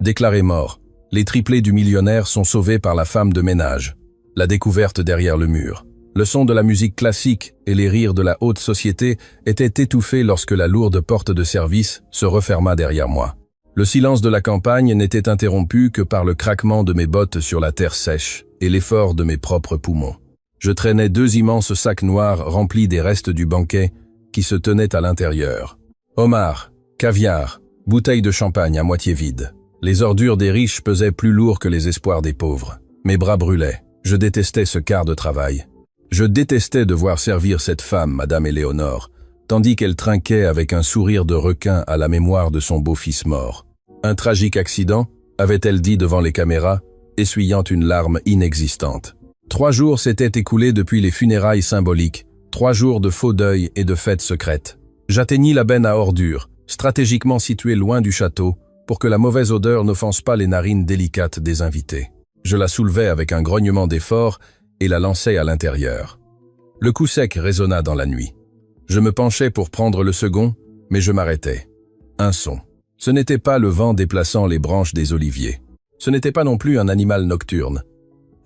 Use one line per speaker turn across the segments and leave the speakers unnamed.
Déclaré mort, les triplés du millionnaire sont sauvés par la femme de ménage. La découverte derrière le mur. Le son de la musique classique et les rires de la haute société étaient étouffés lorsque la lourde porte de service se referma derrière moi. Le silence de la campagne n'était interrompu que par le craquement de mes bottes sur la terre sèche et l'effort de mes propres poumons. Je traînais 2 immenses sacs noirs remplis des restes du banquet qui se tenaient à l'intérieur. Homards, caviar, bouteilles de champagne à moitié vides. Les ordures des riches pesaient plus lourd que les espoirs des pauvres. Mes bras brûlaient. Je détestais ce quart de travail. Je détestais devoir servir cette femme, Madame Éléonore, tandis qu'elle trinquait avec un sourire de requin à la mémoire de son beau-fils mort. Un tragique accident, avait-elle dit devant les caméras, essuyant une larme inexistante. 3 jours s'étaient écoulés depuis les funérailles symboliques, 3 jours de faux deuil et de fêtes secrètes. J'atteignis la benne à ordures, stratégiquement située loin du château, pour que la mauvaise odeur n'offense pas les narines délicates des invités. Je la soulevai avec un grognement d'effort et la lançai à l'intérieur. Le coup sec résonna dans la nuit. Je me penchai pour prendre le second, mais je m'arrêtai. Un son. Ce n'était pas le vent déplaçant les branches des oliviers. Ce n'était pas non plus un animal nocturne.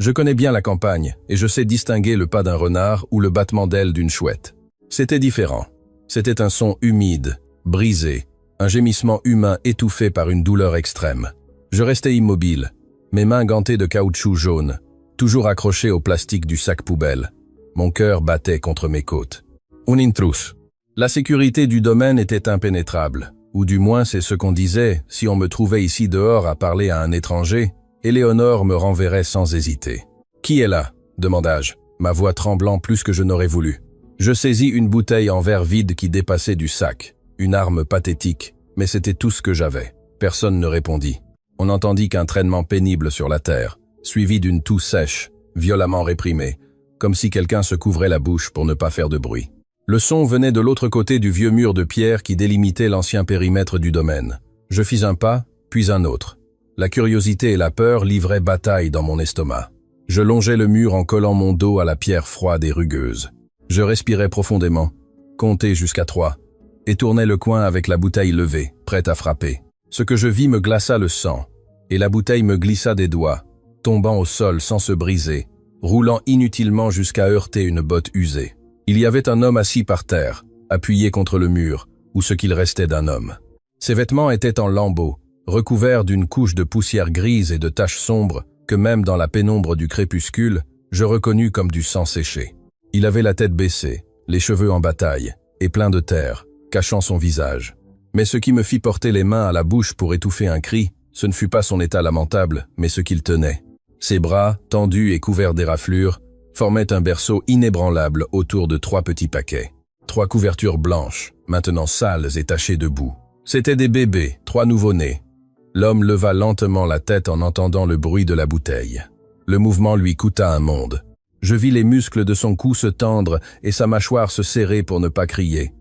Je connais bien la campagne et je sais distinguer le pas d'un renard ou le battement d'ailes d'une chouette. C'était différent. C'était un son humide, brisé, un gémissement humain étouffé par une douleur extrême. Je restai immobile, mes mains gantées de caoutchouc jaune, toujours accrochées au plastique du sac poubelle. Mon cœur battait contre mes côtes. Un intrus. La sécurité du domaine était impénétrable, ou du moins c'est ce qu'on disait si on me trouvait ici dehors à parler à un étranger. Éléonore me renverrait sans hésiter. « Qui est là ?» demanda-je, ma voix tremblant plus que je n'aurais voulu. Je saisis une bouteille en verre vide qui dépassait du sac, une arme pathétique, mais c'était tout ce que j'avais. Personne ne répondit. On n'entendit qu'un traînement pénible sur la terre, suivi d'une toux sèche, violemment réprimée, comme si quelqu'un se couvrait la bouche pour ne pas faire de bruit. Le son venait de l'autre côté du vieux mur de pierre qui délimitait l'ancien périmètre du domaine. Je fis un pas, puis un autre. La curiosité et la peur livraient bataille dans mon estomac. Je longeais le mur en collant mon dos à la pierre froide et rugueuse. Je respirais profondément, comptais jusqu'à 3, et tournais le coin avec la bouteille levée, prête à frapper. Ce que je vis me glaça le sang, et la bouteille me glissa des doigts, tombant au sol sans se briser, roulant inutilement jusqu'à heurter une botte usée. Il y avait un homme assis par terre, appuyé contre le mur, ou ce qu'il restait d'un homme. Ses vêtements étaient en lambeaux, recouverts d'une couche de poussière grise et de taches sombres que même dans la pénombre du crépuscule, je reconnus comme du sang séché. Il avait la tête baissée, les cheveux en bataille, et plein de terre, cachant son visage. Mais ce qui me fit porter les mains à la bouche pour étouffer un cri, ce ne fut pas son état lamentable, mais ce qu'il tenait. Ses bras, tendus et couverts d'éraflures, formaient un berceau inébranlable autour de 3 petits paquets. 3 couvertures blanches, maintenant sales et tachées de boue. C'étaient des bébés, 3 nouveau-nés. L'homme leva lentement la tête en entendant le bruit de la bouteille. Le mouvement lui coûta un monde. Je vis les muscles de son cou se tendre et sa mâchoire se serrer pour ne pas crier.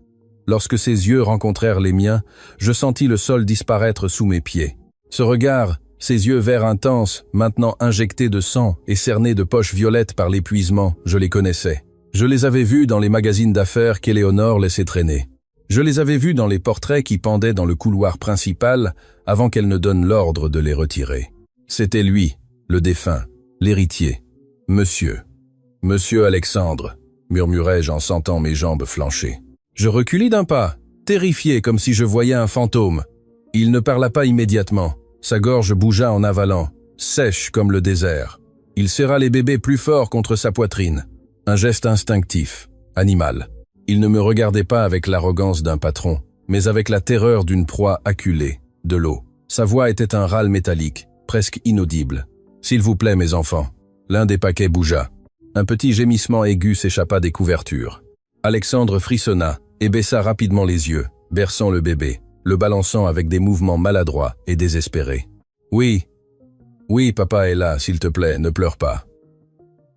Lorsque ses yeux rencontrèrent les miens, je sentis le sol disparaître sous mes pieds. Ce regard, ses yeux verts intenses, maintenant injectés de sang et cernés de poches violettes par l'épuisement, je les connaissais. Je les avais vus dans les magazines d'affaires qu'Éléonore laissait traîner. Je les avais vus dans les portraits qui pendaient dans le couloir principal avant qu'elle ne donne l'ordre de les retirer. C'était lui, le défunt, l'héritier. Monsieur Alexandre, murmurai-je en sentant mes jambes flancher. Je reculai d'un pas, terrifié comme si je voyais un fantôme. Il ne parla pas immédiatement. Sa gorge bougea en avalant, sèche comme le désert. Il serra les bébés plus fort contre sa poitrine. Un geste instinctif, animal. Il ne me regardait pas avec l'arrogance d'un patron, mais avec la terreur d'une proie acculée, de l'eau. Sa voix était un râle métallique, presque inaudible. « S'il vous plaît, mes enfants. » L'un des paquets bougea. Un petit gémissement aigu s'échappa des couvertures. Alexandre frissonna et baissa rapidement les yeux, berçant le bébé, le balançant avec des mouvements maladroits et désespérés. « Oui, papa est là, s'il te plaît, ne pleure pas. »«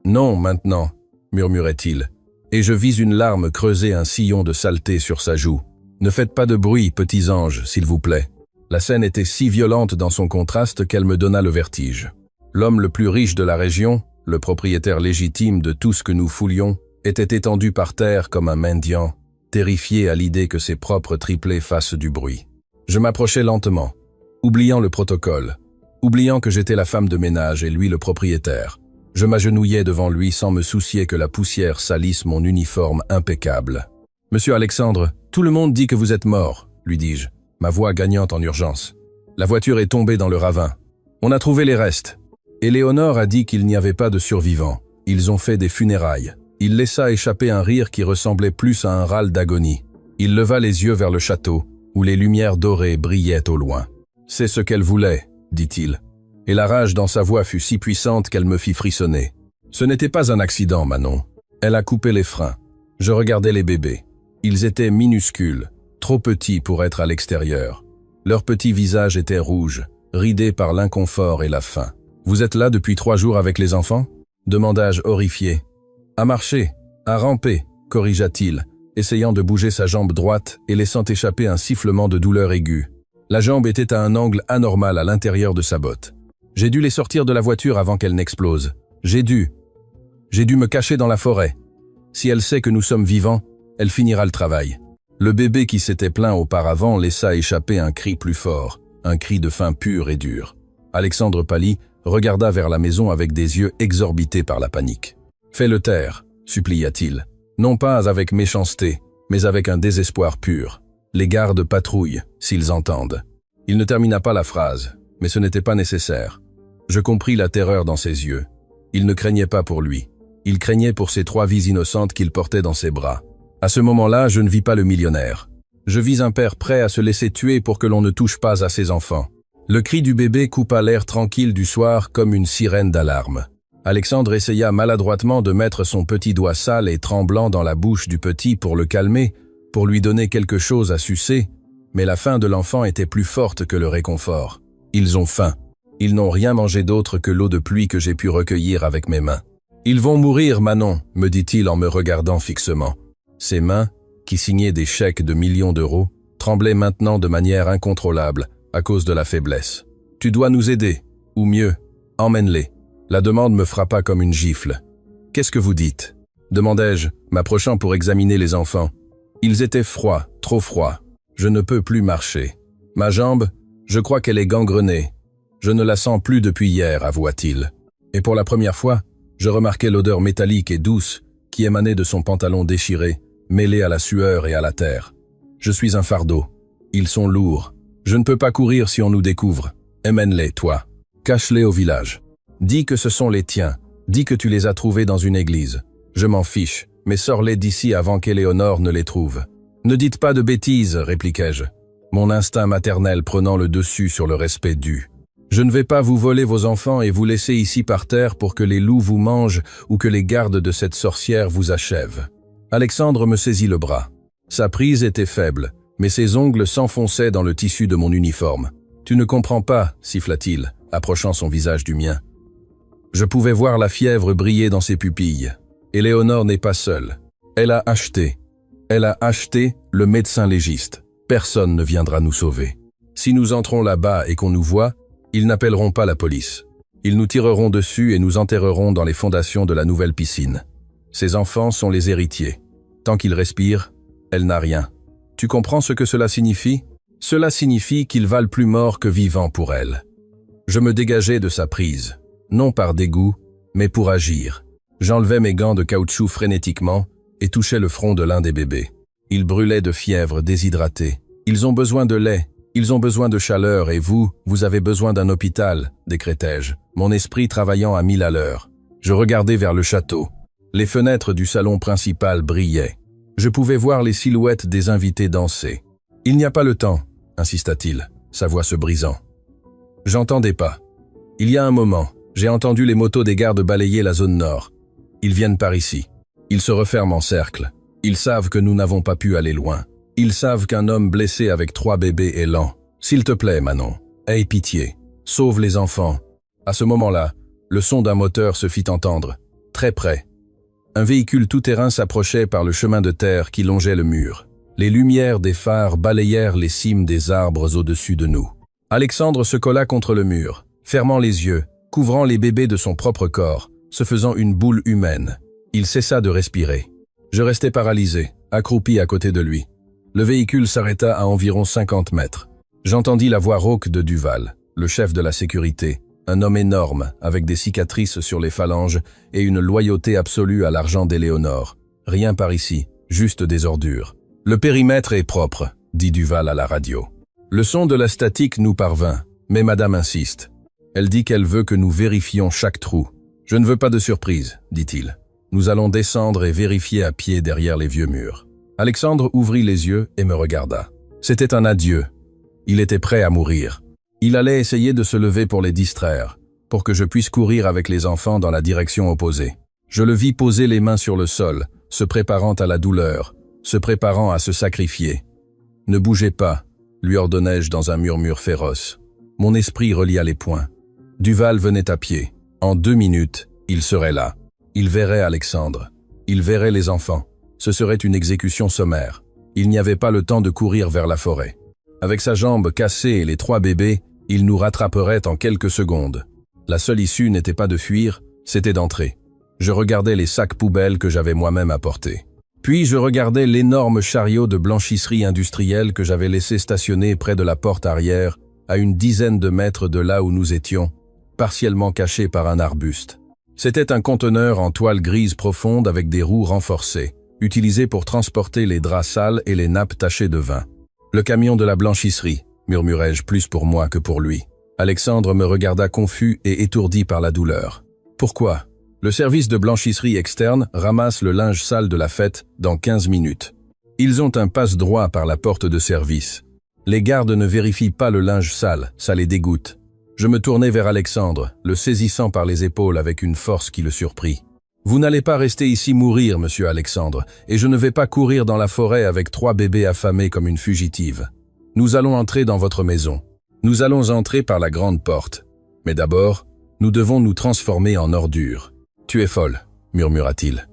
Non, maintenant, » murmurait-il, et je vis une larme creuser un sillon de saleté sur sa joue. « Ne faites pas de bruit, petits anges, s'il vous plaît. » La scène était si violente dans son contraste qu'elle me donna le vertige. L'homme le plus riche de la région, le propriétaire légitime de tout ce que nous foulions, était étendu par terre comme un mendiant, terrifié à l'idée que ses propres triplés fassent du bruit. Je m'approchai lentement, oubliant le protocole, oubliant que j'étais la femme de ménage et lui le propriétaire. Je m'agenouillais devant lui sans me soucier que la poussière salisse mon uniforme impeccable. « Monsieur Alexandre, tout le monde dit que vous êtes mort, » lui dis-je, ma voix gagnante en urgence. La voiture est tombée dans le ravin. On a trouvé les restes. Éléonore a dit qu'il n'y avait pas de survivants. Ils ont fait des funérailles. Il laissa échapper un rire qui ressemblait plus à un râle d'agonie. Il leva les yeux vers le château, où les lumières dorées brillaient au loin. « C'est ce qu'elle voulait, » dit-il. Et la rage dans sa voix fut si puissante qu'elle me fit frissonner. Ce n'était pas un accident, Manon. Elle a coupé les freins. Je regardais les bébés. Ils étaient minuscules, trop petits pour être à l'extérieur. Leurs petits visages étaient rouges, ridés par l'inconfort et la faim. « Vous êtes là depuis 3 jours avec les enfants ?» demanda-je horrifié. « À marcher, à ramper, corrigea-t-il, essayant de bouger sa jambe droite et laissant échapper un sifflement de douleur aiguë. La jambe était à un angle anormal à l'intérieur de sa botte. J'ai dû les sortir de la voiture avant qu'elle n'explose. J'ai dû me cacher dans la forêt. Si elle sait que nous sommes vivants, elle finira le travail. » Le bébé qui s'était plaint auparavant laissa échapper un cri plus fort, un cri de faim pur et dur. Alexandre pâlit, regarda vers la maison avec des yeux exorbités par la panique. « Fais-le taire, » supplia-t-il, non pas avec méchanceté, mais avec un désespoir pur. Les gardes patrouillent, s'ils entendent. Il ne termina pas la phrase, mais ce n'était pas nécessaire. Je compris la terreur dans ses yeux. Il ne craignait pas pour lui. Il craignait pour ces 3 vies innocentes qu'il portait dans ses bras. À ce moment-là, je ne vis pas le millionnaire. Je vis un père prêt à se laisser tuer pour que l'on ne touche pas à ses enfants. Le cri du bébé coupa l'air tranquille du soir comme une sirène d'alarme. Alexandre essaya maladroitement de mettre son petit doigt sale et tremblant dans la bouche du petit pour le calmer, pour lui donner quelque chose à sucer, mais la faim de l'enfant était plus forte que le réconfort. Ils ont faim. Ils n'ont rien mangé d'autre que l'eau de pluie que j'ai pu recueillir avec mes mains. « Ils vont mourir, Manon », me dit-il en me regardant fixement. Ses mains, qui signaient des chèques de millions d'euros, tremblaient maintenant de manière incontrôlable à cause de la faiblesse. « Tu dois nous aider, ou mieux, emmène-les. » La demande me frappa comme une gifle. « Qu'est-ce que vous dites ?» demandai-je, m'approchant pour examiner les enfants. Ils étaient froids, trop froids. Je ne peux plus marcher. Ma jambe, je crois qu'elle est gangrenée. Je ne la sens plus depuis hier, avoua-t-il. Et pour la première fois, je remarquai l'odeur métallique et douce qui émanait de son pantalon déchiré, mêlé à la sueur et à la terre. Je suis un fardeau. Ils sont lourds. Je ne peux pas courir si on nous découvre. Emmène-les, toi. Cache-les au village. Dis que ce sont les tiens. Dis que tu les as trouvés dans une église. Je m'en fiche, mais sors-les d'ici avant qu'Éléonore ne les trouve. Ne dites pas de bêtises, répliquai-je, mon instinct maternel prenant le dessus sur le respect dû. Je ne vais pas vous voler vos enfants et vous laisser ici par terre pour que les loups vous mangent ou que les gardes de cette sorcière vous achèvent. Alexandre me saisit le bras. Sa prise était faible, mais ses ongles s'enfonçaient dans le tissu de mon uniforme. « Tu ne comprends pas, siffla-t-il, approchant son visage du mien. Je pouvais voir la fièvre briller dans ses pupilles. Éléonore n'est pas seule. Elle a acheté le médecin légiste. Personne ne viendra nous sauver. Si nous entrons là-bas et qu'on nous voit, ils n'appelleront pas la police. Ils nous tireront dessus et nous enterreront dans les fondations de la nouvelle piscine. Ces enfants sont les héritiers. Tant qu'ils respirent, elle n'a rien. Tu comprends ce que cela signifie ? Cela signifie qu'ils valent plus morts que vivants pour elle. Je me dégageai de sa prise, non par dégoût, mais pour agir. J'enlevai mes gants de caoutchouc frénétiquement et touchai le front de l'un des bébés. Ils brûlaient de fièvre, déshydratés. Ils ont besoin de lait, ils ont besoin de chaleur et vous avez besoin d'un hôpital, décrétai-je, mon esprit travaillant à 1000 à l'heure. Je regardai vers le château. Les fenêtres du salon principal brillaient. Je pouvais voir les silhouettes des invités danser. « Il n'y a pas le temps », insista-t-il, sa voix se brisant. J'entendais pas. Il y a un moment, j'ai entendu les motos des gardes balayer la zone nord. Ils viennent par ici. Ils se referment en cercle. Ils savent que nous n'avons pas pu aller loin. Ils savent qu'un homme blessé avec 3 bébés est lent. S'il te plaît, Manon, aie pitié. Sauve les enfants. À ce moment-là, le son d'un moteur se fit entendre, très près. Un véhicule tout-terrain s'approchait par le chemin de terre qui longeait le mur. Les lumières des phares balayèrent les cimes des arbres au-dessus de nous. Alexandre se colla contre le mur, fermant les yeux, couvrant les bébés de son propre corps, se faisant une boule humaine. Il cessa de respirer. Je restais paralysé, accroupi à côté de lui. Le véhicule s'arrêta à environ 50 mètres. J'entendis la voix rauque de Duval. le chef de la sécurité, un homme énorme, avec des cicatrices sur les phalanges et une loyauté absolue à l'argent d'Éléonore. Rien par ici, juste des ordures. Le périmètre est propre, dit Duval à la radio. Le son de la statique nous parvint, mais madame insiste. Elle dit qu'elle veut que nous vérifions chaque trou. Je ne veux pas de surprise, dit-il. Nous allons descendre et vérifier à pied derrière les vieux murs. Alexandre ouvrit les yeux et me regarda. C'était un adieu. Il était prêt à mourir. Il allait essayer de se lever pour les distraire, pour que je puisse courir avec les enfants dans la direction opposée. Je le vis poser les mains sur le sol, se préparant à la douleur, se préparant à se sacrifier. « Ne bougez pas », lui ordonnai-je dans un murmure féroce. Mon esprit relia les poings. Duval venait à pied. En 2 minutes, il serait là. Il verrait Alexandre. Il verrait les enfants. Ce serait une exécution sommaire. Il n'y avait pas le temps de courir vers la forêt. Avec sa jambe cassée et les 3 bébés, il nous rattraperait en quelques secondes. La seule issue n'était pas de fuir, c'était d'entrer. Je regardais les sacs poubelles que j'avais moi-même apportés. Puis je regardais l'énorme chariot de blanchisserie industrielle que j'avais laissé stationner près de la porte arrière, à une dizaine de mètres de là où nous étions, partiellement caché par un arbuste. C'était un conteneur en toile grise profonde avec des roues renforcées, utilisé pour transporter les draps sales et les nappes tachées de vin. « Le camion de la blanchisserie », murmurai-je plus pour moi que pour lui. Alexandre me regarda confus et étourdi par la douleur. « Pourquoi ? Le service de blanchisserie externe ramasse le linge sale de la fête dans 15 minutes. Ils ont un passe-droit par la porte de service. Les gardes ne vérifient pas le linge sale, ça les dégoûte. » Je me tournai vers Alexandre, le saisissant par les épaules avec une force qui le surprit. « Vous n'allez pas rester ici mourir, monsieur Alexandre, et je ne vais pas courir dans la forêt avec 3 bébés affamés comme une fugitive. Nous allons entrer dans votre maison. Nous allons entrer par la grande porte. Mais d'abord, nous devons nous transformer en ordures. »« Tu es folle, » murmura-t-il.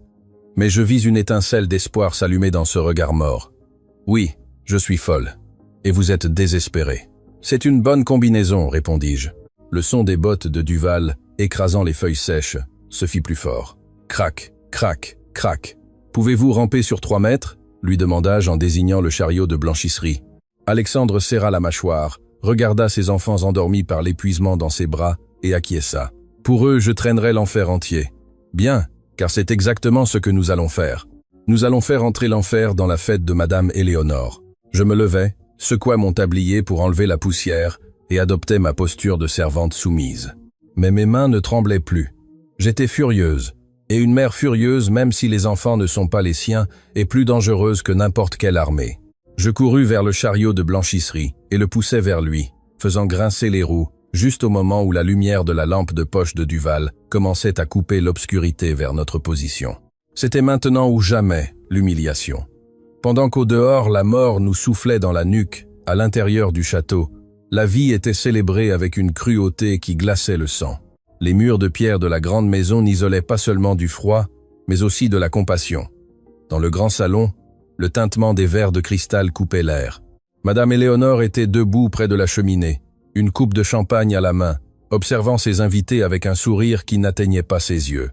Mais je vis une étincelle d'espoir s'allumer dans ce regard mort. « Oui, je suis folle. Et vous êtes désespéré. »« C'est une bonne combinaison, » répondis-je. Le son des bottes de Duval, écrasant les feuilles sèches, se fit plus fort. Crac, crac, crac. « Pouvez-vous ramper sur 3 mètres ?» lui demanda-je en désignant le chariot de blanchisserie. Alexandre serra la mâchoire, regarda ses enfants endormis par l'épuisement dans ses bras et acquiesça. « Pour eux, je traînerai l'enfer entier. »« Bien, car c'est exactement ce que nous allons faire. Nous allons faire entrer l'enfer dans la fête de Madame Éléonore. » Je me levai, secoua mon tablier pour enlever la poussière et adoptai ma posture de servante soumise. Mais mes mains ne tremblaient plus. J'étais furieuse. Et une mère furieuse, même si les enfants ne sont pas les siens, est plus dangereuse que n'importe quelle armée. Je courus vers le chariot de blanchisserie et le poussai vers lui, faisant grincer les roues, juste au moment où la lumière de la lampe de poche de Duval commençait à couper l'obscurité vers notre position. C'était maintenant ou jamais, l'humiliation. Pendant qu'au dehors, la mort nous soufflait dans la nuque, à l'intérieur du château, la vie était célébrée avec une cruauté qui glaçait le sang. Les murs de pierre de la grande maison n'isolaient pas seulement du froid, mais aussi de la compassion. Dans le grand salon, le tintement des verres de cristal coupait l'air. Madame Éléonore était debout près de la cheminée, une coupe de champagne à la main, observant ses invités avec un sourire qui n'atteignait pas ses yeux.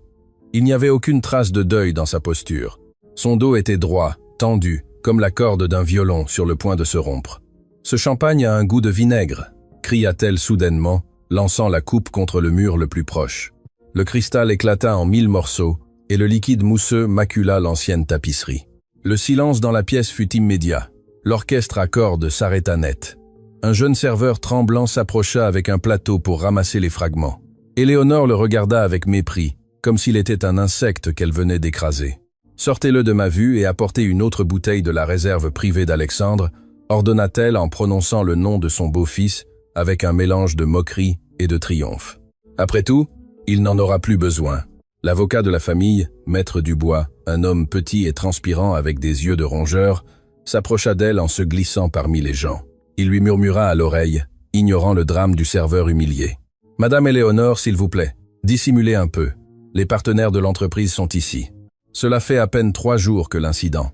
Il n'y avait aucune trace de deuil dans sa posture. Son dos était droit, tendu, comme la corde d'un violon sur le point de se rompre. « Ce champagne a un goût de vinaigre », cria-t-elle soudainement, lançant la coupe contre le mur le plus proche. Le cristal éclata en 1000 morceaux, et le liquide mousseux macula l'ancienne tapisserie. Le silence dans la pièce fut immédiat. L'orchestre à cordes s'arrêta net. Un jeune serveur tremblant s'approcha avec un plateau pour ramasser les fragments. Éléonore le regarda avec mépris, comme s'il était un insecte qu'elle venait d'écraser. « Sortez-le de ma vue et apportez une autre bouteille de la réserve privée d'Alexandre », ordonna-t-elle en prononçant le nom de son beau-fils, avec un mélange de moquerie et de triomphe. Après tout, il n'en aura plus besoin. L'avocat de la famille, maître Dubois, un homme petit et transpirant avec des yeux de rongeur, s'approcha d'elle en se glissant parmi les gens. Il lui murmura à l'oreille, ignorant le drame du serveur humilié. « Madame Éléonore, s'il vous plaît, dissimulez un peu. Les partenaires de l'entreprise sont ici. » Cela fait à peine 3 jours que l'incident.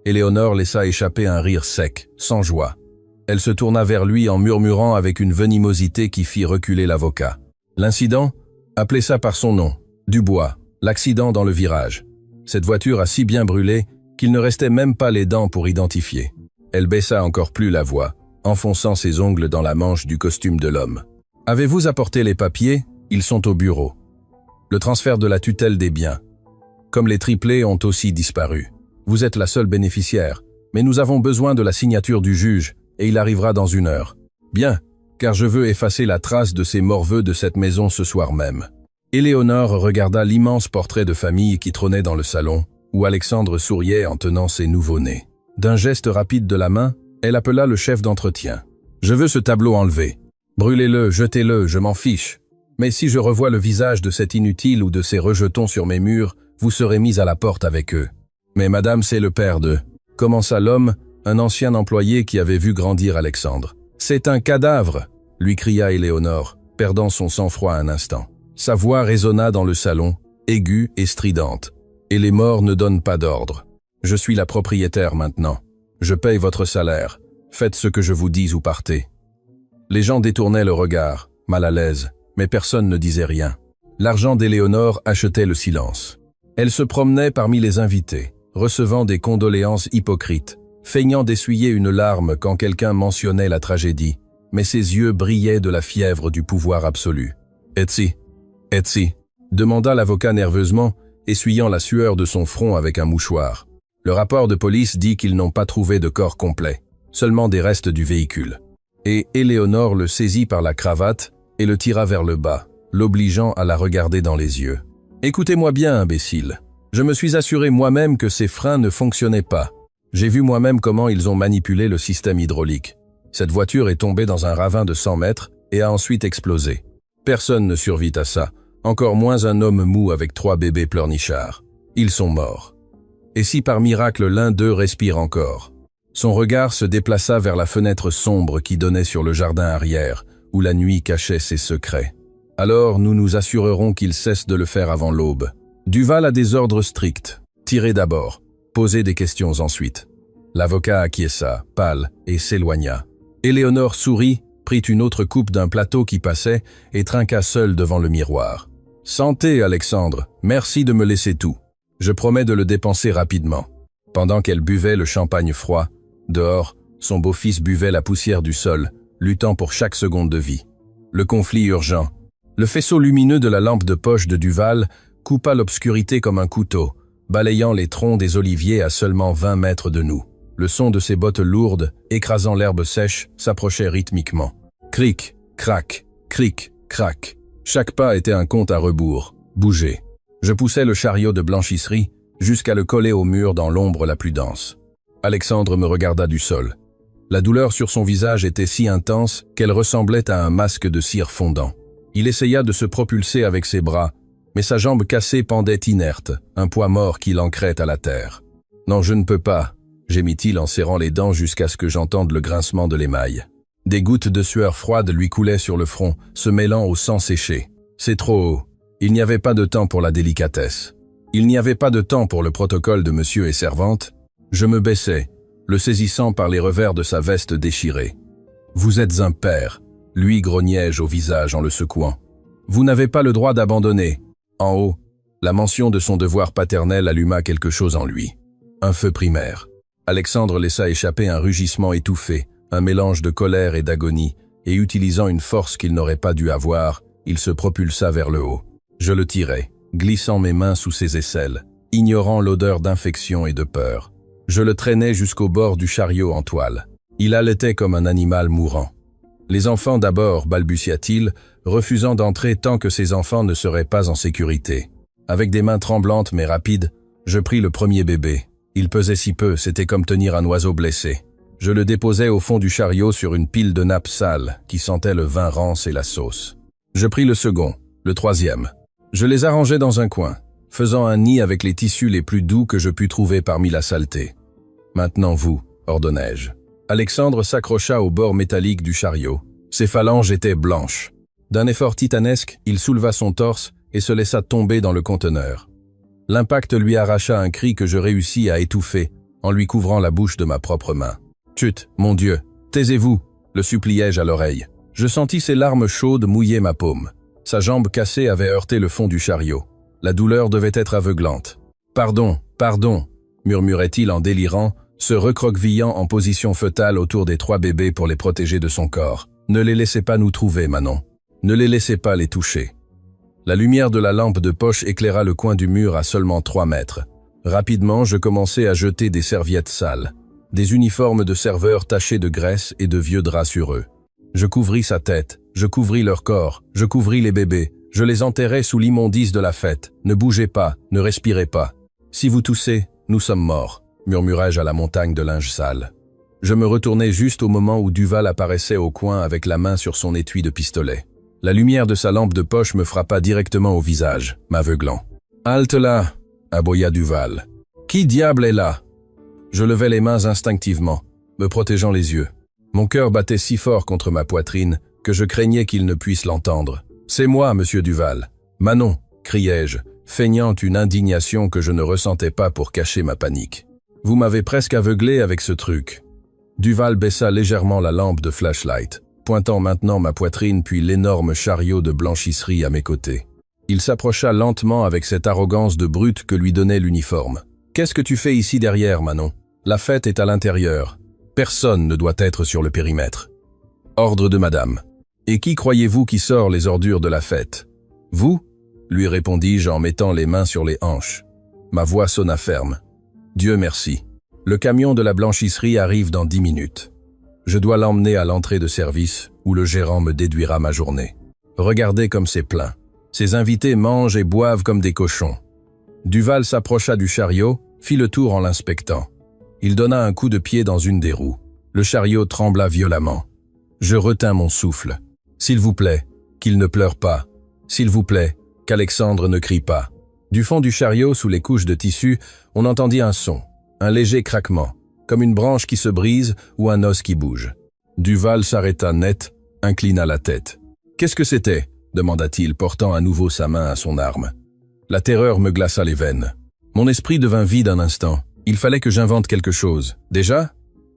Éléonore laissa échapper un rire sec, sans joie. Elle se tourna vers lui en murmurant avec une venimosité qui fit reculer l'avocat. L'incident? Appelez ça par son nom. Dubois, l'accident dans le virage. Cette voiture a si bien brûlé qu'il ne restait même pas les dents pour identifier. Elle baissa encore plus la voix, enfonçant ses ongles dans la manche du costume de l'homme. Avez-vous apporté les papiers? Ils sont au bureau. Le transfert de la tutelle des biens. Comme les triplés ont aussi disparu. Vous êtes la seule bénéficiaire, mais nous avons besoin de la signature du juge, et il arrivera dans 1 heure. Bien, car je veux effacer la trace de ces morveux de cette maison ce soir même. Éléonore regarda l'immense portrait de famille qui trônait dans le salon, où Alexandre souriait en tenant ses nouveau-nés. D'un geste rapide de la main, elle appela le chef d'entretien. « Je veux ce tableau enlevé. Brûlez-le, jetez-le, je m'en fiche. Mais si je revois le visage de cet inutile ou de ces rejetons sur mes murs, vous serez mis à la porte avec eux. » « Mais madame, c'est le père de... » commença l'homme, un ancien employé qui avait vu grandir Alexandre. « C'est un cadavre !» lui cria Éléonore, perdant son sang-froid un instant. Sa voix résonna dans le salon, aiguë et stridente. « Et les morts ne donnent pas d'ordre. Je suis la propriétaire maintenant. Je paye votre salaire. Faites ce que je vous dis ou partez. » Les gens détournaient le regard, mal à l'aise, mais personne ne disait rien. L'argent d'Éléonore achetait le silence. Elle se promenait parmi les invités, recevant des condoléances hypocrites, feignant d'essuyer une larme quand quelqu'un mentionnait la tragédie, mais ses yeux brillaient de la fièvre du pouvoir absolu. « Etsy, demanda l'avocat nerveusement, essuyant la sueur de son front avec un mouchoir. Le rapport de police dit qu'ils n'ont pas trouvé de corps complet, seulement des restes du véhicule. Et Éléonore le saisit par la cravate et le tira vers le bas, l'obligeant à la regarder dans les yeux. « Écoutez-moi bien, imbécile. Je me suis assuré moi-même que ces freins ne fonctionnaient pas. J'ai vu moi-même comment ils ont manipulé le système hydraulique. Cette voiture est tombée dans un ravin de 100 mètres et a ensuite explosé. Personne ne survit à ça, encore moins un homme mou avec 3 bébés pleurnichards. Ils sont morts. Et si par miracle l'un d'eux respire encore ?» Son regard se déplaça vers la fenêtre sombre qui donnait sur le jardin arrière, où la nuit cachait ses secrets. « Alors nous nous assurerons qu'il cesse de le faire avant l'aube. Duval a des ordres stricts. Tirez d'abord, posez des questions ensuite. » L'avocat acquiesça, pâle, et s'éloigna. Éléonore sourit, prit une autre coupe d'un plateau qui passait et trinqua seule devant le miroir. « Santé, Alexandre, merci de me laisser tout. Je promets de le dépenser rapidement. » Pendant qu'elle buvait le champagne froid, dehors, son beau-fils buvait la poussière du sol, luttant pour chaque seconde de vie. Le conflit urgent. Le faisceau lumineux de la lampe de poche de Duval coupa l'obscurité comme un couteau, balayant les troncs des oliviers à seulement 20 mètres de nous. Le son de ses bottes lourdes, écrasant l'herbe sèche, s'approchait rythmiquement. Cric, crac, cric, crac. Chaque pas était un compte à rebours. Bouger. Je poussais le chariot de blanchisserie jusqu'à le coller au mur dans l'ombre la plus dense. Alexandre me regarda du sol. La douleur sur son visage était si intense qu'elle ressemblait à un masque de cire fondant. Il essaya de se propulser avec ses bras, mais sa jambe cassée pendait inerte, un poids mort qui l'ancrait à la terre. « Non, je ne peux pas », gémit-il en serrant les dents jusqu'à ce que j'entende le grincement de l'émail. Des gouttes de sueur froide lui coulaient sur le front, se mêlant au sang séché. C'est trop haut. Il n'y avait pas de temps pour la délicatesse. Il n'y avait pas de temps pour le protocole de monsieur et servante. Je me baissai, le saisissant par les revers de sa veste déchirée. « Vous êtes un père », lui grognai-je au visage en le secouant. « Vous n'avez pas le droit d'abandonner. » En haut, la mention de son devoir paternel alluma quelque chose en lui. Un feu primaire. Alexandre laissa échapper un rugissement étouffé, un mélange de colère et d'agonie, et utilisant une force qu'il n'aurait pas dû avoir, il se propulsa vers le haut. Je le tirai, glissant mes mains sous ses aisselles, ignorant l'odeur d'infection et de peur. Je le traînai jusqu'au bord du chariot en toile. Il halétait comme un animal mourant. « Les enfants d'abord » balbutia-t-il, refusant d'entrer tant que ses enfants ne seraient pas en sécurité. Avec des mains tremblantes mais rapides, je pris le premier bébé. Il pesait si peu, c'était comme tenir un oiseau blessé. Je le déposai au fond du chariot sur une pile de nappes sales qui sentait le vin rance et la sauce. Je pris le second, le troisième. Je les arrangeai dans un coin, faisant un nid avec les tissus les plus doux que je pus trouver parmi la saleté. « Maintenant vous » ordonnai-je. Alexandre s'accrocha au bord métallique du chariot. Ses phalanges étaient blanches. D'un effort titanesque, il souleva son torse et se laissa tomber dans le conteneur. L'impact lui arracha un cri que je réussis à étouffer en lui couvrant la bouche de ma propre main. « Chut, mon Dieu, taisez-vous » le suppliai-je à l'oreille. Je sentis ses larmes chaudes mouiller ma paume. Sa jambe cassée avait heurté le fond du chariot. La douleur devait être aveuglante. « Pardon, pardon » murmurait-il en délirant, se recroquevillant en position fœtale autour des 3 bébés pour les protéger de son corps. « Ne les laissez pas nous trouver, Manon. » Ne les laissez pas les toucher. La lumière de la lampe de poche éclaira le coin du mur à seulement 3 mètres. Rapidement, je commençai à jeter des serviettes sales, des uniformes de serveurs tachés de graisse et de vieux draps sur eux. Je couvris sa tête, je couvris leur corps, je couvris les bébés, je les enterrai sous l'immondice de la fête. Ne bougez pas, ne respirez pas. Si vous toussez, nous sommes morts, murmurai-je à la montagne de linge sale. Je me retournai juste au moment où Duval apparaissait au coin avec la main sur son étui de pistolet. La lumière de sa lampe de poche me frappa directement au visage, m'aveuglant. « Halte là !» aboya Duval. « Qui diable est là ?» Je levai les mains instinctivement, me protégeant les yeux. Mon cœur battait si fort contre ma poitrine que je craignais qu'il ne puisse l'entendre. « C'est moi, monsieur Duval. »« Manon !» criai-je, feignant une indignation que je ne ressentais pas pour cacher ma panique. « Vous m'avez presque aveuglé avec ce truc. » Duval baissa légèrement la lampe de flashlight, pointant maintenant ma poitrine puis l'énorme chariot de blanchisserie à mes côtés. Il s'approcha lentement avec cette arrogance de brute que lui donnait l'uniforme. « Qu'est-ce que tu fais ici derrière, Manon? La fête est à l'intérieur. Personne ne doit être sur le périmètre. » Ordre de madame. « Et qui croyez-vous qui sort les ordures de la fête? Vous ?» lui répondis-je en mettant les mains sur les hanches. Ma voix sonna ferme. « Dieu merci. Le camion de la blanchisserie arrive dans 10 minutes. Je dois l'emmener à l'entrée de service où le gérant me déduira ma journée. Regardez comme c'est plein. Ces invités mangent et boivent comme des cochons. » Duval s'approcha du chariot, fit le tour en l'inspectant. Il donna un coup de pied dans une des roues. Le chariot trembla violemment. Je retins mon souffle. « S'il vous plaît, qu'il ne pleure pas. S'il vous plaît, qu'Alexandre ne crie pas. » Du fond du chariot, sous les couches de tissu, on entendit un son, un léger craquement, comme une branche qui se brise ou un os qui bouge. Duval s'arrêta net, inclina la tête. « Qu'est-ce que c'était ?» demanda-t-il, portant à nouveau sa main à son arme. La terreur me glaça les veines. Mon esprit devint vide un instant. Il fallait que j'invente quelque chose. « Déjà ?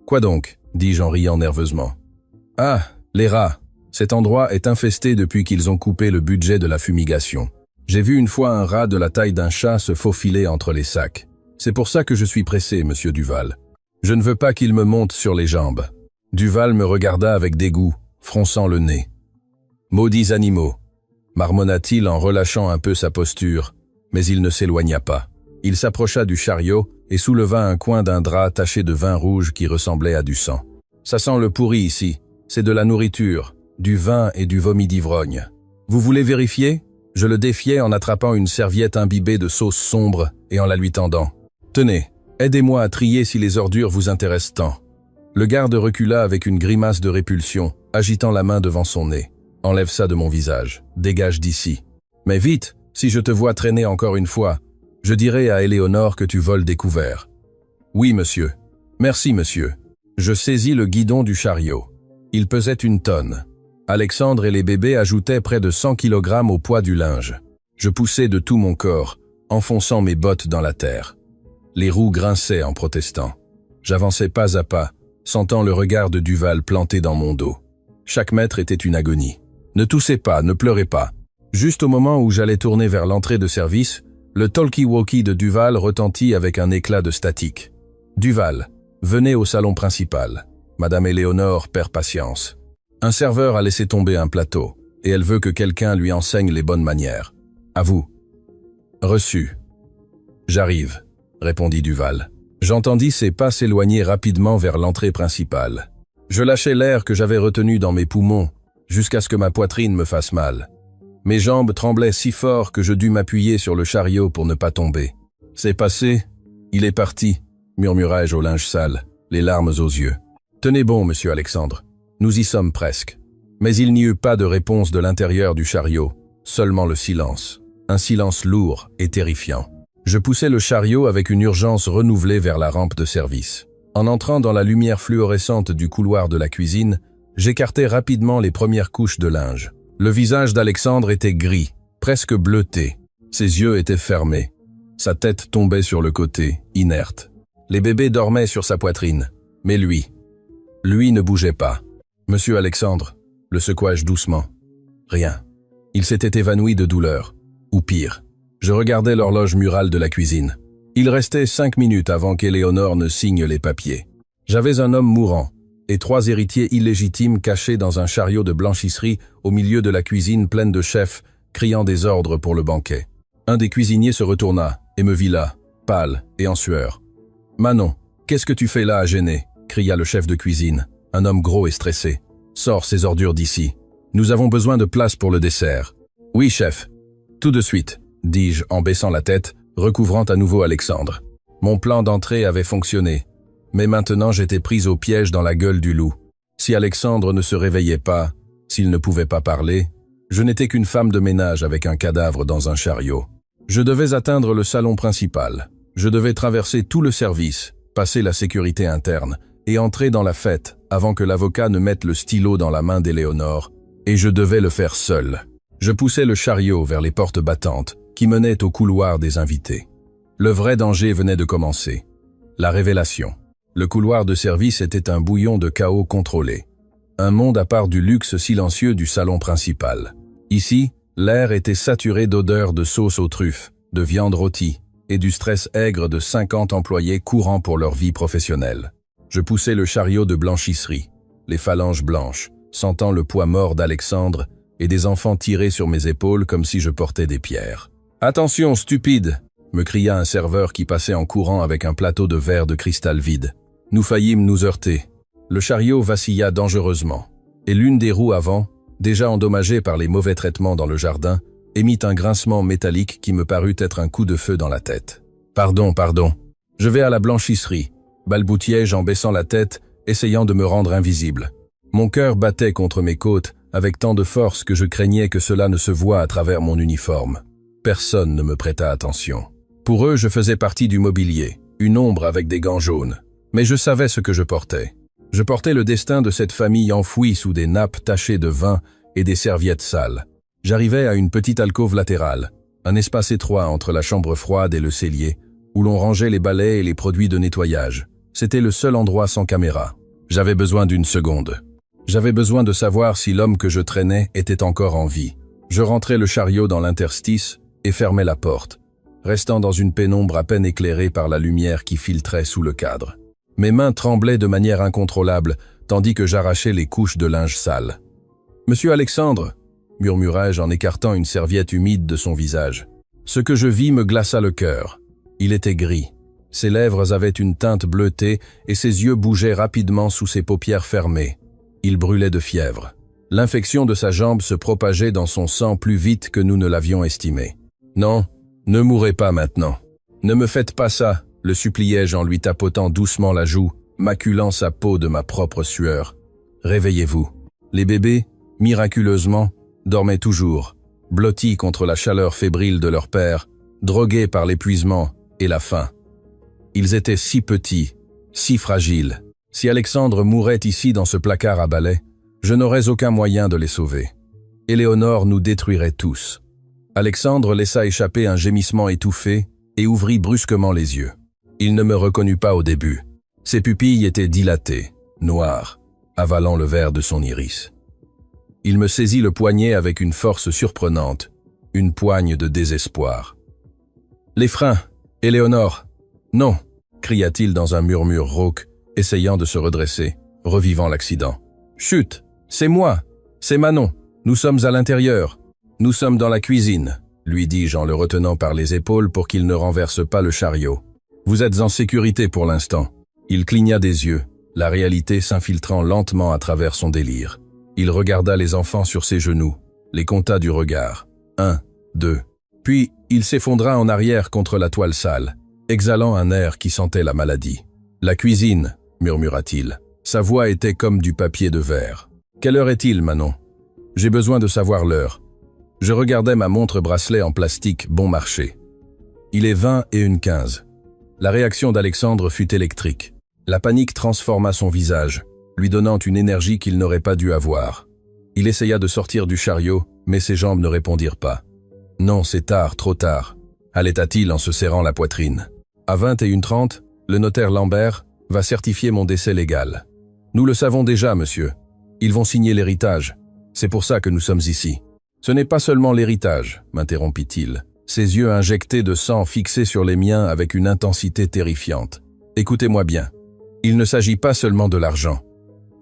Quoi donc ?» dis-je en riant nerveusement. « Ah, les rats. Cet endroit est infesté depuis qu'ils ont coupé le budget de la fumigation. J'ai vu une fois un rat de la taille d'un chat se faufiler entre les sacs. C'est pour ça que je suis pressé, monsieur Duval. Je ne veux pas qu'il me monte sur les jambes. » Duval me regarda avec dégoût, fronçant le nez. « Maudits animaux !» marmonna-t-il en relâchant un peu sa posture, mais il ne s'éloigna pas. Il s'approcha du chariot et souleva un coin d'un drap taché de vin rouge qui ressemblait à du sang. « Ça sent le pourri ici. C'est de la nourriture, du vin et du vomi d'ivrogne. Vous voulez vérifier ?» Je le défiai en attrapant une serviette imbibée de sauce sombre et en la lui tendant. « Tenez, aidez-moi à trier si les ordures vous intéressent tant. » Le garde recula avec une grimace de répulsion, agitant la main devant son nez. « Enlève ça de mon visage. Dégage d'ici. Mais vite, si je te vois traîner encore une fois, je dirai à Éléonore que tu voles des couverts. »« Oui, monsieur. Merci, monsieur. » Je saisis le guidon du chariot. Il pesait 1 tonne. Alexandre et les bébés ajoutaient près de 100 kg au poids du linge. Je poussais de tout mon corps, enfonçant mes bottes dans la terre. Les roues grinçaient en protestant. J'avançais pas à pas, sentant le regard de Duval planté dans mon dos. Chaque mètre était une agonie. Ne toussez pas, ne pleurez pas. Juste au moment où j'allais tourner vers l'entrée de service, le talkie-walkie de Duval retentit avec un éclat de statique. « Duval, venez au salon principal. Madame Éléonore perd patience. Un serveur a laissé tomber un plateau, et elle veut que quelqu'un lui enseigne les bonnes manières. À vous. » « Reçu. »« J'arrive, » répondit Duval. J'entendis ses pas s'éloigner rapidement vers l'entrée principale. Je lâchai l'air que j'avais retenu dans mes poumons, jusqu'à ce que ma poitrine me fasse mal. Mes jambes tremblaient si fort que je dus m'appuyer sur le chariot pour ne pas tomber. « C'est passé, il est parti, » murmurai-je au linge sale, les larmes aux yeux. « Tenez bon, monsieur Alexandre. Nous y sommes presque. » Mais il n'y eut pas de réponse de l'intérieur du chariot, seulement le silence. Un silence lourd et terrifiant. Je poussai le chariot avec une urgence renouvelée vers la rampe de service. En entrant dans la lumière fluorescente du couloir de la cuisine, j'écartai rapidement les premières couches de linge. Le visage d'Alexandre était gris, presque bleuté. Ses yeux étaient fermés. Sa tête tombait sur le côté, inerte. Les bébés dormaient sur sa poitrine. Mais lui ne bougeait pas. « Monsieur Alexandre », le secouai-je doucement. Rien. Il s'était évanoui de douleur. Ou pire. Je regardais l'horloge murale de la cuisine. Il restait 5 minutes avant qu'Éléonore ne signe les papiers. J'avais un homme mourant, et 3 héritiers illégitimes cachés dans un chariot de blanchisserie au milieu de la cuisine pleine de chefs, criant des ordres pour le banquet. Un des cuisiniers se retourna et me vit là, pâle et en sueur. « Manon, qu'est-ce que tu fais là à gêner ?» cria le chef de cuisine, un homme gros et stressé. « Sors ces ordures d'ici. Nous avons besoin de place pour le dessert. »« Oui, chef. »« Tout de suite, » dis-je en baissant la tête, recouvrant à nouveau Alexandre. Mon plan d'entrée avait fonctionné, mais maintenant j'étais prise au piège dans la gueule du loup. Si Alexandre ne se réveillait pas, s'il ne pouvait pas parler, je n'étais qu'une femme de ménage avec un cadavre dans un chariot. Je devais atteindre le salon principal. Je devais traverser tout le service, passer la sécurité interne et entrer dans la fête avant que l'avocat ne mette le stylo dans la main d'Éléonore, et je devais le faire seul. Je poussais le chariot vers les portes battantes qui menaient au couloir des invités. Le vrai danger venait de commencer. La révélation. Le couloir de service était un bouillon de chaos contrôlé. Un monde à part du luxe silencieux du salon principal. Ici, l'air était saturé d'odeurs de sauce aux truffes, de viande rôtie et du stress aigre de 50 employés courant pour leur vie professionnelle. Je poussais le chariot de blanchisserie, les phalanges blanches, sentant le poids mort d'Alexandre et des enfants tirés sur mes épaules comme si je portais des pierres. « Attention, stupide !» me cria un serveur qui passait en courant avec un plateau de verre de cristal vide. Nous faillîmes nous heurter. Le chariot vacilla dangereusement, et l'une des roues avant, déjà endommagée par les mauvais traitements dans le jardin, émit un grincement métallique qui me parut être un coup de feu dans la tête. « Pardon, pardon. Je vais à la blanchisserie », balbutiai-je en baissant la tête, essayant de me rendre invisible. Mon cœur battait contre mes côtes avec tant de force que je craignais que cela ne se voie à travers mon uniforme. Personne ne me prêta attention. Pour eux, je faisais partie du mobilier, une ombre avec des gants jaunes. Mais je savais ce que je portais. Je portais le destin de cette famille enfouie sous des nappes tachées de vin et des serviettes sales. J'arrivais à une petite alcôve latérale, un espace étroit entre la chambre froide et le cellier, où l'on rangeait les balais et les produits de nettoyage. C'était le seul endroit sans caméra. J'avais besoin d'une seconde. J'avais besoin de savoir si l'homme que je traînais était encore en vie. Je rentrais le chariot dans l'interstice et fermais la porte, restant dans une pénombre à peine éclairée par la lumière qui filtrait sous le cadre. Mes mains tremblaient de manière incontrôlable, tandis que j'arrachais les couches de linge sale. « Monsieur Alexandre !» murmurai-je en écartant une serviette humide de son visage. Ce que je vis me glaça le cœur. Il était gris. Ses lèvres avaient une teinte bleutée et ses yeux bougeaient rapidement sous ses paupières fermées. Il brûlait de fièvre. L'infection de sa jambe se propageait dans son sang plus vite que nous ne l'avions estimé. « Non, ne mourrez pas maintenant. Ne me faites pas ça !» le suppliai-je en lui tapotant doucement la joue, maculant sa peau de ma propre sueur. « Réveillez-vous. » Les bébés, miraculeusement, dormaient toujours, blottis contre la chaleur fébrile de leur père, drogués par l'épuisement et la faim. Ils étaient si petits, si fragiles. Si Alexandre mourait ici dans ce placard à balai, je n'aurais aucun moyen de les sauver. Éléonore nous détruirait tous. Alexandre laissa échapper un gémissement étouffé et ouvrit brusquement les yeux. Il ne me reconnut pas au début. Ses pupilles étaient dilatées, noires, avalant le vert de son iris. Il me saisit le poignet avec une force surprenante, une poigne de désespoir. « Les freins, Éléonore !»« Non !» cria-t-il dans un murmure rauque, essayant de se redresser, revivant l'accident. « Chut, c'est moi, c'est Manon, nous sommes à l'intérieur, nous sommes dans la cuisine, » lui dis-je en le retenant par les épaules pour qu'il ne renverse pas le chariot. « Vous êtes en sécurité pour l'instant. » Il cligna des yeux, la réalité s'infiltrant lentement à travers son délire. Il regarda les enfants sur ses genoux, les compta du regard. 1, 2. Puis, il s'effondra en arrière contre la toile sale, exhalant un air qui sentait la maladie. « La cuisine » murmura-t-il. Sa voix était comme du papier de verre. « Quelle heure est-il, Manon ?»« J'ai besoin de savoir l'heure. » Je regardais ma montre bracelet en plastique bon marché. Il est 20h15. La réaction d'Alexandre fut électrique. La panique transforma son visage, lui donnant une énergie qu'il n'aurait pas dû avoir. Il essaya de sortir du chariot, mais ses jambes ne répondirent pas. « Non, c'est tard, trop tard », allaita-t-il en se serrant la poitrine. « À 21h30, le notaire Lambert va certifier mon décès légal. Nous le savons déjà, monsieur. Ils vont signer l'héritage. C'est pour ça que nous sommes ici. » « Ce n'est pas seulement l'héritage, » m'interrompit-il, ses yeux injectés de sang fixés sur les miens avec une intensité terrifiante. « Écoutez-moi bien. Il ne s'agit pas seulement de l'argent.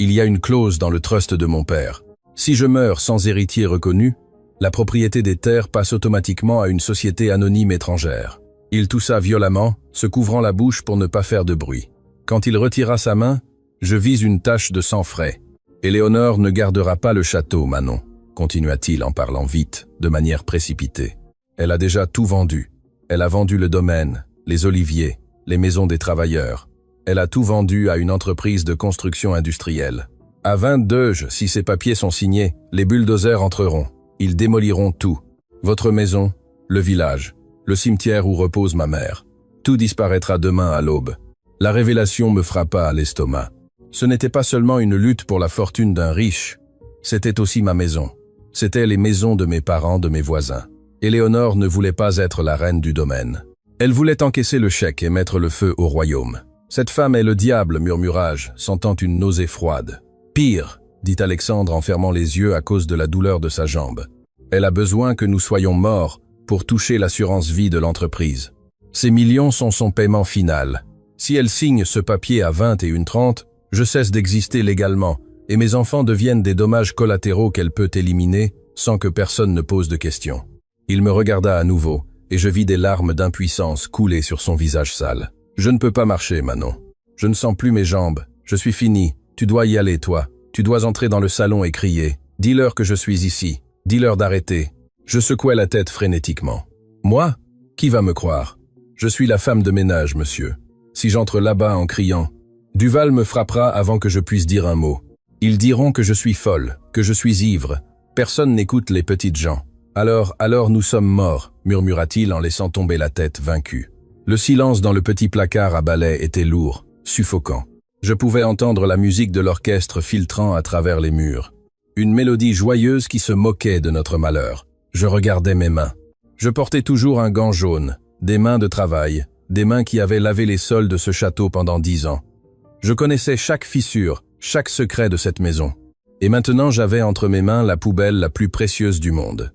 Il y a une clause dans le trust de mon père. Si je meurs sans héritier reconnu, la propriété des terres passe automatiquement à une société anonyme étrangère. Il toussa violemment, se couvrant la bouche pour ne pas faire de bruit. Quand il retira sa main, je vis une tache de sang frais. « Éléonore ne gardera pas le château, Manon », continua-t-il en parlant vite, de manière précipitée. « Elle a déjà tout vendu. Elle a vendu le domaine, les oliviers, les maisons des travailleurs. Elle a tout vendu à une entreprise de construction industrielle. À 22, si ces papiers sont signés, les bulldozers entreront. Ils démoliront tout. Votre maison, le village, le cimetière où repose ma mère. Tout disparaîtra demain à l'aube. » La révélation me frappa à l'estomac. Ce n'était pas seulement une lutte pour la fortune d'un riche, c'était aussi ma maison. C'étaient les maisons de mes parents, de mes voisins. Éléonore ne voulait pas être la reine du domaine. Elle voulait encaisser le chèque et mettre le feu au royaume. « Cette femme est le diable », murmura-je, sentant une nausée froide. « Pire », dit Alexandre en fermant les yeux à cause de la douleur de sa jambe. « Elle a besoin que nous soyons morts pour toucher l'assurance vie de l'entreprise. Ces millions sont son paiement final. Si elle signe ce papier à 20 et une 30, je cesse d'exister légalement et mes enfants deviennent des dommages collatéraux qu'elle peut éliminer sans que personne ne pose de questions. » Il me regarda à nouveau et je vis des larmes d'impuissance couler sur son visage sale. « Je ne peux pas marcher, Manon. Je ne sens plus mes jambes. Je suis fini. Tu dois y aller, toi. Tu dois entrer dans le salon et crier. Dis-leur que je suis ici. Dis-leur d'arrêter. » Je secouai la tête frénétiquement. « Moi? Qui va me croire? Je suis la femme de ménage, monsieur. Si j'entre là-bas en criant, Duval me frappera avant que je puisse dire un mot. Ils diront que je suis folle, que je suis ivre. Personne n'écoute les petites gens. Alors nous sommes morts, murmura-t-il en laissant tomber la tête vaincu. Le silence dans le petit placard à balai était lourd, suffocant. Je pouvais entendre la musique de l'orchestre filtrant à travers les murs. Une mélodie joyeuse qui se moquait de notre malheur. Je regardais mes mains. Je portais toujours un gant jaune, des mains de travail, des mains qui avaient lavé les sols de ce château pendant 10 ans. Je connaissais chaque fissure, chaque secret de cette maison. Et maintenant j'avais entre mes mains la poubelle la plus précieuse du monde.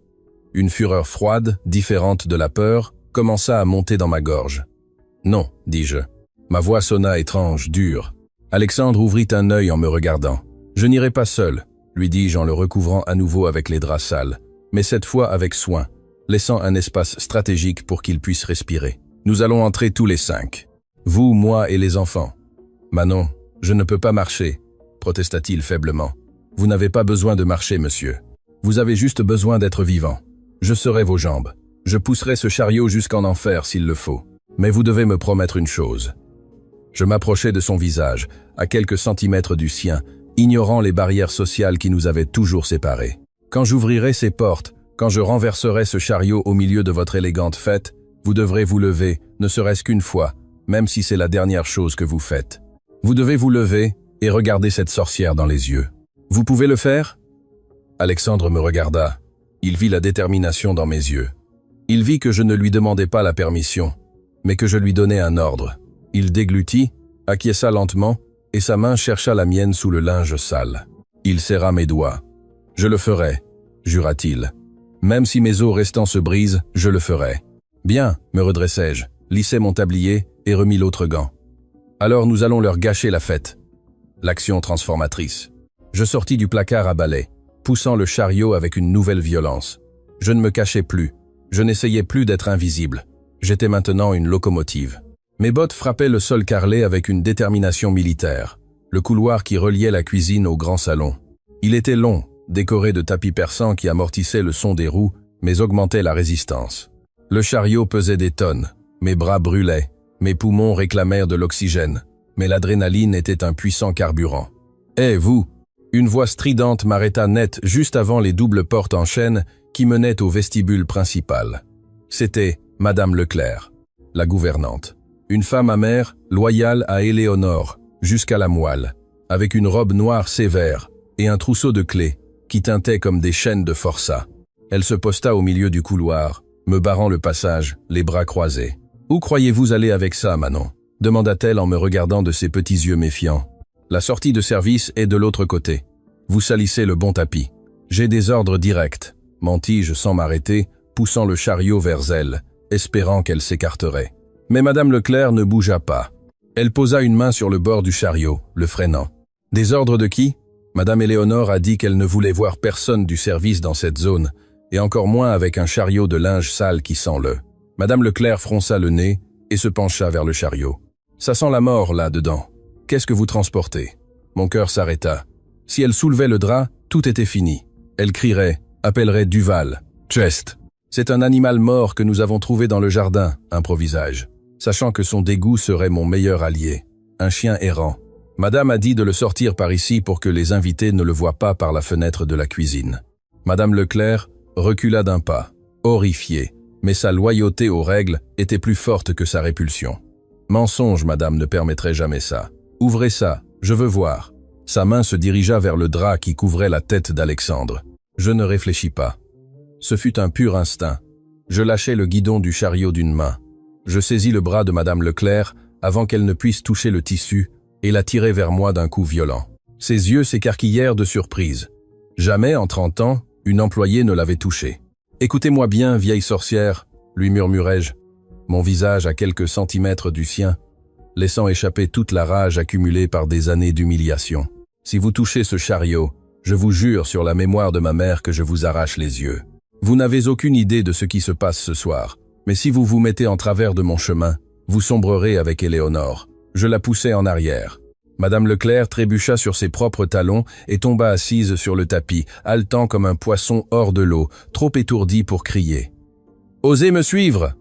Une fureur froide, différente de la peur, commença à monter dans ma gorge. « Non », dis-je. Ma voix sonna étrange, dure. Alexandre ouvrit un œil en me regardant. « Je n'irai pas seul », lui dis-je en le recouvrant à nouveau avec les draps sales, mais cette fois avec soin, laissant un espace stratégique pour qu'il puisse respirer. « Nous allons entrer tous les 5. Vous, moi et les enfants. »« Manon, je ne peux pas marcher, » protesta-t-il faiblement. « Vous n'avez pas besoin de marcher, monsieur. Vous avez juste besoin d'être vivant. Je serai vos jambes. Je pousserai ce chariot jusqu'en enfer s'il le faut. Mais vous devez me promettre une chose. » Je m'approchai de son visage, à quelques centimètres du sien, ignorant les barrières sociales qui nous avaient toujours séparés. « Quand j'ouvrirai ces portes, quand je renverserai ce chariot au milieu de votre élégante fête, vous devrez vous lever, ne serait-ce qu'une fois, même si c'est la dernière chose que vous faites. Vous devez vous lever et regarder cette sorcière dans les yeux. Vous pouvez le faire ?» Alexandre me regarda. Il vit la détermination dans mes yeux. Il vit que je ne lui demandais pas la permission, mais que je lui donnais un ordre. Il déglutit, acquiesça lentement, et sa main chercha la mienne sous le linge sale. Il serra mes doigts. « Je le ferai », jura-t-il. « Même si mes os restants se brisent, je le ferai. »« Bien », me redressai-je, lissai mon tablier et remis l'autre gant. « Alors nous allons leur gâcher la fête. » L'action transformatrice. Je sortis du placard à balai, poussant le chariot avec une nouvelle violence. Je ne me cachais plus. Je n'essayais plus d'être invisible. J'étais maintenant une locomotive. Mes bottes frappaient le sol carrelé avec une détermination militaire. Le couloir qui reliait la cuisine au grand salon. Il était long, décoré de tapis persans qui amortissaient le son des roues, mais augmentaient la résistance. Le chariot pesait des tonnes. Mes bras brûlaient. Mes poumons réclamèrent de l'oxygène. Mais l'adrénaline était un puissant carburant. « Hé, vous !» Une voix stridente m'arrêta net juste avant les doubles portes en chêne qui menaient au vestibule principal. C'était Madame Leclerc, la gouvernante. Une femme amère, loyale à Éléonore, jusqu'à la moelle, avec une robe noire sévère et un trousseau de clés qui tintaient comme des chaînes de forçat. Elle se posta au milieu du couloir, me barrant le passage, les bras croisés. « Où croyez-vous aller avec ça, Manon ?» demanda-t-elle en me regardant de ses petits yeux méfiants. « La sortie de service est de l'autre côté. Vous salissez le bon tapis. J'ai des ordres directs, » mentis-je sans m'arrêter, poussant le chariot vers elle, espérant qu'elle s'écarterait. Mais Madame Leclerc ne bougea pas. Elle posa une main sur le bord du chariot, le freinant. Des ordres de qui? Madame Éléonore a dit qu'elle ne voulait voir personne du service dans cette zone, et encore moins avec un chariot de linge sale qui sent le. Madame Leclerc fronça le nez et se pencha vers le chariot. Ça sent la mort, là-dedans. Qu'est-ce que vous transportez? Mon cœur s'arrêta. Si elle soulevait le drap, tout était fini. Elle crierait, appellerait Duval. Chest. C'est un animal mort que nous avons trouvé dans le jardin, improvisai-je, sachant que son dégoût serait mon meilleur allié. Un chien errant. Madame a dit de le sortir par ici pour que les invités ne le voient pas par la fenêtre de la cuisine. Madame Leclerc recula d'un pas, horrifiée, mais sa loyauté aux règles était plus forte que sa répulsion. Mensonge, madame ne permettrait jamais ça. Ouvrez ça, je veux voir. Sa main se dirigea vers le drap qui couvrait la tête d'Alexandre. Je ne réfléchis pas. Ce fut un pur instinct. Je lâchai le guidon du chariot d'une main. Je saisis le bras de madame Leclerc avant qu'elle ne puisse toucher le tissu et la tirai vers moi d'un coup violent. Ses yeux s'écarquillèrent de surprise. Jamais, en 30 ans, une employée ne l'avait touchée. « Écoutez-moi bien, vieille sorcière », lui murmurai-je, mon visage à quelques centimètres du sien, laissant échapper toute la rage accumulée par des années d'humiliation. « Si vous touchez ce chariot, je vous jure sur la mémoire de ma mère que je vous arrache les yeux. Vous n'avez aucune idée de ce qui se passe ce soir, mais si vous vous mettez en travers de mon chemin, vous sombrerez avec Éléonore. » Je la poussai en arrière. Madame Leclerc trébucha sur ses propres talons et tomba assise sur le tapis, haletant comme un poisson hors de l'eau, trop étourdi pour crier. « Osez me suivre !»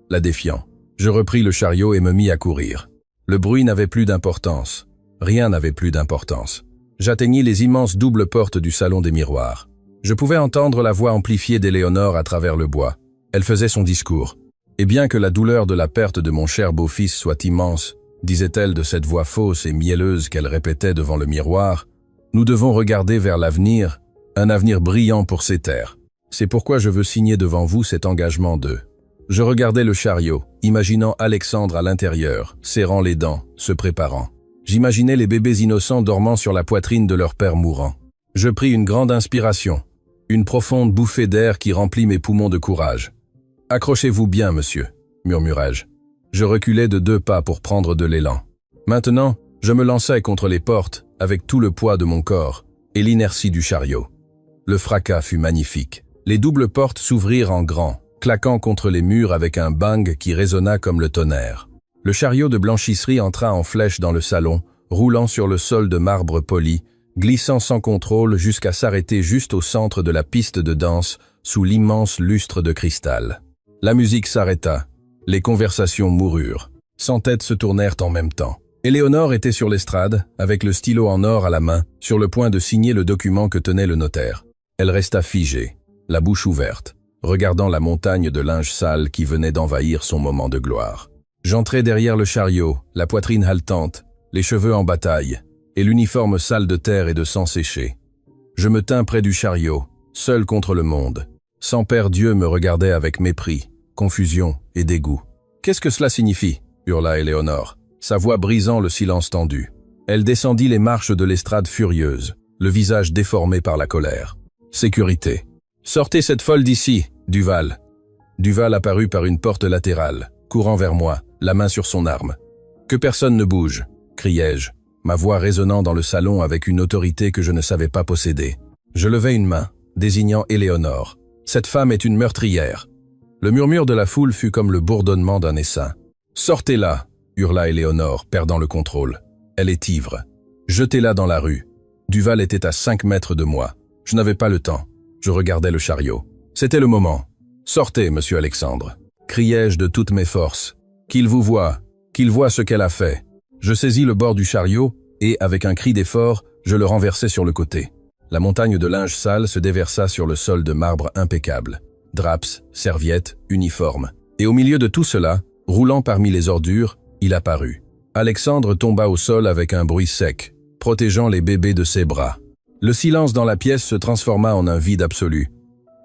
La défiant. Je repris le chariot et me mis à courir. Le bruit n'avait plus d'importance. Rien n'avait plus d'importance. J'atteignis les immenses doubles portes du salon des miroirs. Je pouvais entendre la voix amplifiée d'Éléonore à travers le bois. Elle faisait son discours. Et bien que la douleur de la perte de mon cher beau-fils soit immense, disait-elle de cette voix fausse et mielleuse qu'elle répétait devant le miroir, nous devons regarder vers l'avenir, un avenir brillant pour ces terres. C'est pourquoi je veux signer devant vous cet engagement de... Je regardais le chariot, imaginant Alexandre à l'intérieur, serrant les dents, se préparant. J'imaginais les bébés innocents dormant sur la poitrine de leur père mourant. Je pris une grande inspiration, une profonde bouffée d'air qui remplit mes poumons de courage. « Accrochez-vous bien, monsieur », murmurai-je. Je reculai de 2 pas pour prendre de l'élan. Maintenant, je me lançai contre les portes avec tout le poids de mon corps et l'inertie du chariot. Le fracas fut magnifique. Les doubles portes s'ouvrirent en grand, claquant contre les murs avec un bang qui résonna comme le tonnerre. Le chariot de blanchisserie entra en flèche dans le salon, roulant sur le sol de marbre poli, glissant sans contrôle jusqu'à s'arrêter juste au centre de la piste de danse sous l'immense lustre de cristal. La musique s'arrêta. Les conversations moururent. 100 têtes se tournèrent en même temps. Éléonore était sur l'estrade, avec le stylo en or à la main, sur le point de signer le document que tenait le notaire. Elle resta figée, la bouche ouverte, regardant la montagne de linge sale qui venait d'envahir son moment de gloire. J'entrai derrière le chariot, la poitrine haletante, les cheveux en bataille, et l'uniforme sale de terre et de sang séché. Je me tins près du chariot, seul contre le monde. Sans père Dieu me regardait avec mépris, confusion et dégoût. « Qu'est-ce que cela signifie » hurla Éléonore, sa voix brisant le silence tendu. Elle descendit les marches de l'estrade furieuse, le visage déformé par la colère. « Sécurité. Sortez cette folle d'ici, Duval. » Duval apparut par une porte latérale, courant vers moi, la main sur son arme. « Que personne ne bouge » criai-je, ma voix résonnant dans le salon avec une autorité que je ne savais pas posséder. Je levai une main, désignant Éléonore. « Cette femme est une meurtrière. » Le murmure de la foule fut comme le bourdonnement d'un essaim. « Sortez-la » hurla Éléonore, perdant le contrôle. « Elle est ivre. Jetez-la dans la rue. » Duval était à 5 mètres de moi. Je n'avais pas le temps. Je regardais le chariot. C'était le moment. « Sortez, monsieur Alexandre » criai-je de toutes mes forces. « Qu'il vous voie ce qu'elle a fait. » Je saisis le bord du chariot et, avec un cri d'effort, je le renversai sur le côté. La montagne de linge sale se déversa sur le sol de marbre impeccable. Draps, serviettes, uniformes. Et au milieu de tout cela, roulant parmi les ordures, il apparut. Alexandre tomba au sol avec un bruit sec, protégeant les bébés de ses bras. Le silence dans la pièce se transforma en un vide absolu.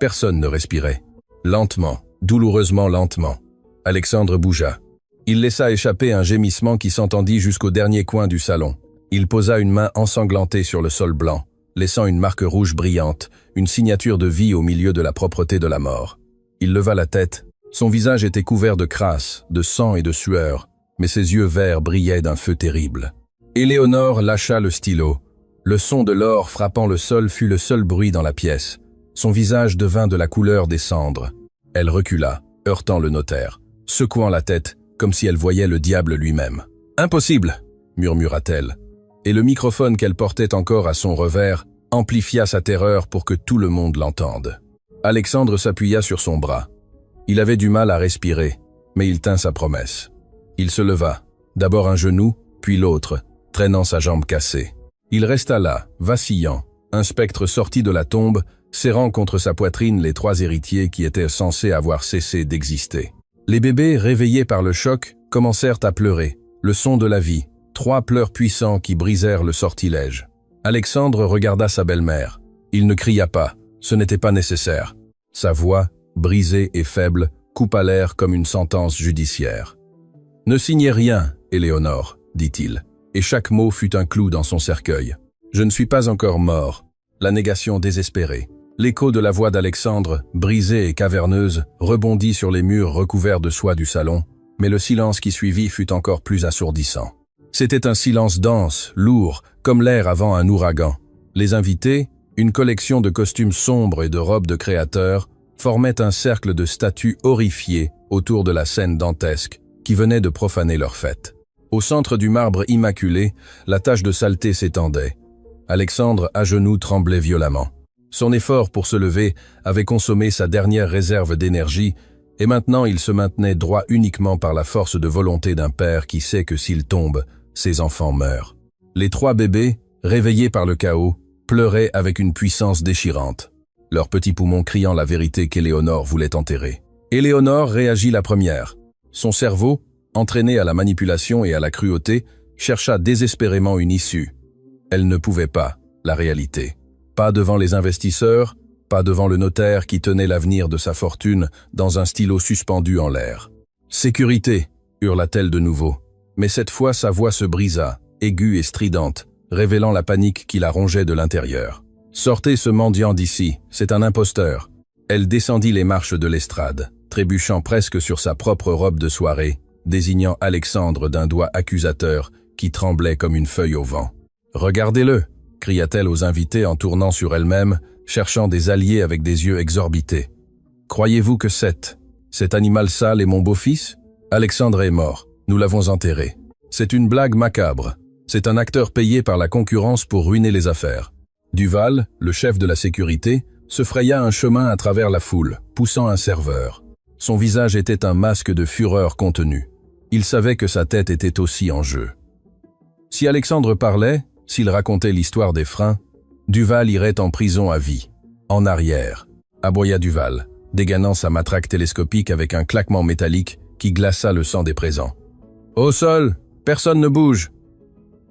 Personne ne respirait. Lentement, douloureusement lentement, Alexandre bougea. Il laissa échapper un gémissement qui s'entendit jusqu'au dernier coin du salon. Il posa une main ensanglantée sur le sol blanc, laissant une marque rouge brillante, une signature de vie au milieu de la propreté de la mort. Il leva la tête. Son visage était couvert de crasse, de sang et de sueur, mais ses yeux verts brillaient d'un feu terrible. Éléonore lâcha le stylo, Le son de l'or frappant le sol fut le seul bruit dans la pièce. Son visage devint de la couleur des cendres. Elle recula, heurtant le notaire, secouant la tête, comme si elle voyait le diable lui-même. « Impossible !» murmura-t-elle. Et le microphone qu'elle portait encore à son revers amplifia sa terreur pour que tout le monde l'entende. Alexandre s'appuya sur son bras. Il avait du mal à respirer, mais il tint sa promesse. Il se leva, d'abord un genou, puis l'autre, traînant sa jambe cassée. Il resta là, vacillant, un spectre sorti de la tombe, serrant contre sa poitrine les 3 héritiers qui étaient censés avoir cessé d'exister. Les bébés, réveillés par le choc, commencèrent à pleurer, le son de la vie, 3 pleurs puissants qui brisèrent le sortilège. Alexandre regarda sa belle-mère. Il ne cria pas, ce n'était pas nécessaire. Sa voix, brisée et faible, coupa l'air comme une sentence judiciaire. « Ne signez rien, Éléonore, dit-il, et chaque mot fut un clou dans son cercueil. Je ne suis pas encore mort. » La négation désespérée. L'écho de la voix d'Alexandre, brisée et caverneuse, rebondit sur les murs recouverts de soie du salon, mais le silence qui suivit fut encore plus assourdissant. C'était un silence dense, lourd, comme l'air avant un ouragan. Les invités, une collection de costumes sombres et de robes de créateurs, formaient un cercle de statues horrifiées autour de la scène dantesque qui venait de profaner leur fête. Au centre du marbre immaculé, la tache de saleté s'étendait. Alexandre, à genoux, tremblait violemment. Son effort pour se lever avait consommé sa dernière réserve d'énergie, et maintenant il se maintenait droit uniquement par la force de volonté d'un père qui sait que s'il tombe, ses enfants meurent. Les 3 bébés, réveillés par le chaos, pleuraient avec une puissance déchirante, leurs petits poumons criant la vérité qu'Éléonore voulait enterrer. Éléonore réagit la première. Son cerveau, entraîné à la manipulation et à la cruauté, chercha désespérément une issue. Elle ne pouvait pas, la réalité. Pas devant les investisseurs, pas devant le notaire qui tenait l'avenir de sa fortune dans un stylo suspendu en l'air. « Sécurité !» hurla-t-elle de nouveau. Mais cette fois sa voix se brisa, aiguë et stridente, révélant la panique qui la rongeait de l'intérieur. « Sortez ce mendiant d'ici, c'est un imposteur !» Elle descendit les marches de l'estrade, trébuchant presque sur sa propre robe de soirée, désignant Alexandre d'un doigt accusateur qui tremblait comme une feuille au vent. « Regardez-le !» cria-t-elle aux invités en tournant sur elle-même, cherchant des alliés avec des yeux exorbités. « Croyez-vous que cet animal sale est mon beau-fils? Alexandre est mort, nous l'avons enterré. C'est une blague macabre. C'est un acteur payé par la concurrence pour ruiner les affaires. » Duval, le chef de la sécurité, se fraya un chemin à travers la foule, poussant un serveur. Son visage était un masque de fureur contenue. Il savait que sa tête était aussi en jeu. Si Alexandre parlait, s'il racontait l'histoire des freins, Duval irait en prison à vie. En arrière, aboya Duval, dégainant sa matraque télescopique avec un claquement métallique qui glaça le sang des présents. « Au sol, personne ne bouge !»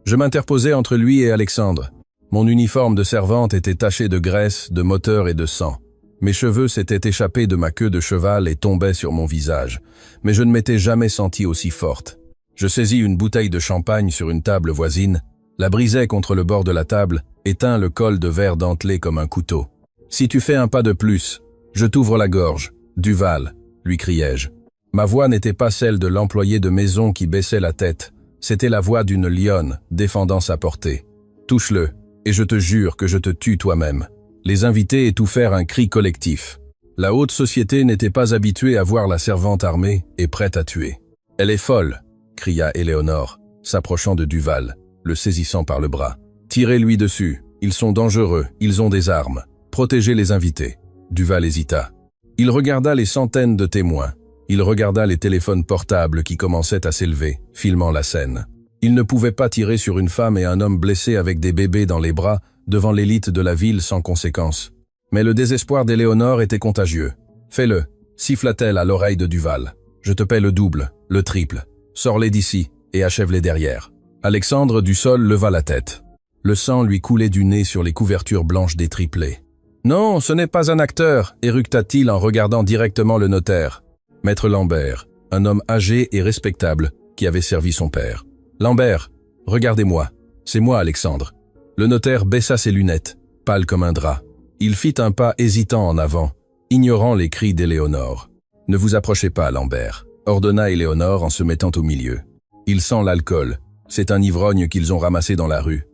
Je m'interposai entre lui et Alexandre. Mon uniforme de servante était taché de graisse, de moteur et de sang. Mes cheveux s'étaient échappés de ma queue de cheval et tombaient sur mon visage, mais je ne m'étais jamais senti aussi forte. Je saisis une bouteille de champagne sur une table voisine, la brisai contre le bord de la table et tins le col de verre dentelé comme un couteau. « Si tu fais un pas de plus, je t'ouvre la gorge, Duval !» lui criai-je. Ma voix n'était pas celle de l'employé de maison qui baissait la tête, c'était la voix d'une lionne défendant sa portée. « Touche-le, et je te jure que je te tue toi-même. » Les invités étouffèrent un cri collectif. La haute société n'était pas habituée à voir la servante armée et prête à tuer. « Elle est folle !» cria Éléonore, s'approchant de Duval, le saisissant par le bras. « Tirez-lui dessus, ils sont dangereux, ils ont des armes. Protégez les invités. » Duval hésita. Il regarda les centaines de témoins. Il regarda les téléphones portables qui commençaient à s'élever, filmant la scène. Il ne pouvait pas tirer sur une femme et un homme blessés avec des bébés dans les bras devant l'élite de la ville sans conséquence. Mais le désespoir d'Éléonore était contagieux. « Fais-le » siffla-t-elle à l'oreille de Duval. « Je te paie le double, le triple. Sors-les d'ici et achève-les derrière. » Alexandre du sol leva la tête. Le sang lui coulait du nez sur les couvertures blanches des triplés. « Non, ce n'est pas un acteur » éructa-t-il en regardant directement le notaire. Maître Lambert, un homme âgé et respectable qui avait servi son père. « Lambert, regardez-moi. C'est moi, Alexandre. » Le notaire baissa ses lunettes, pâle comme un drap. Il fit un pas hésitant en avant, ignorant les cris d'Éléonore. « Ne vous approchez pas, Lambert » ordonna Éléonore en se mettant au milieu. « Il sent l'alcool. C'est un ivrogne qu'ils ont ramassé dans la rue. »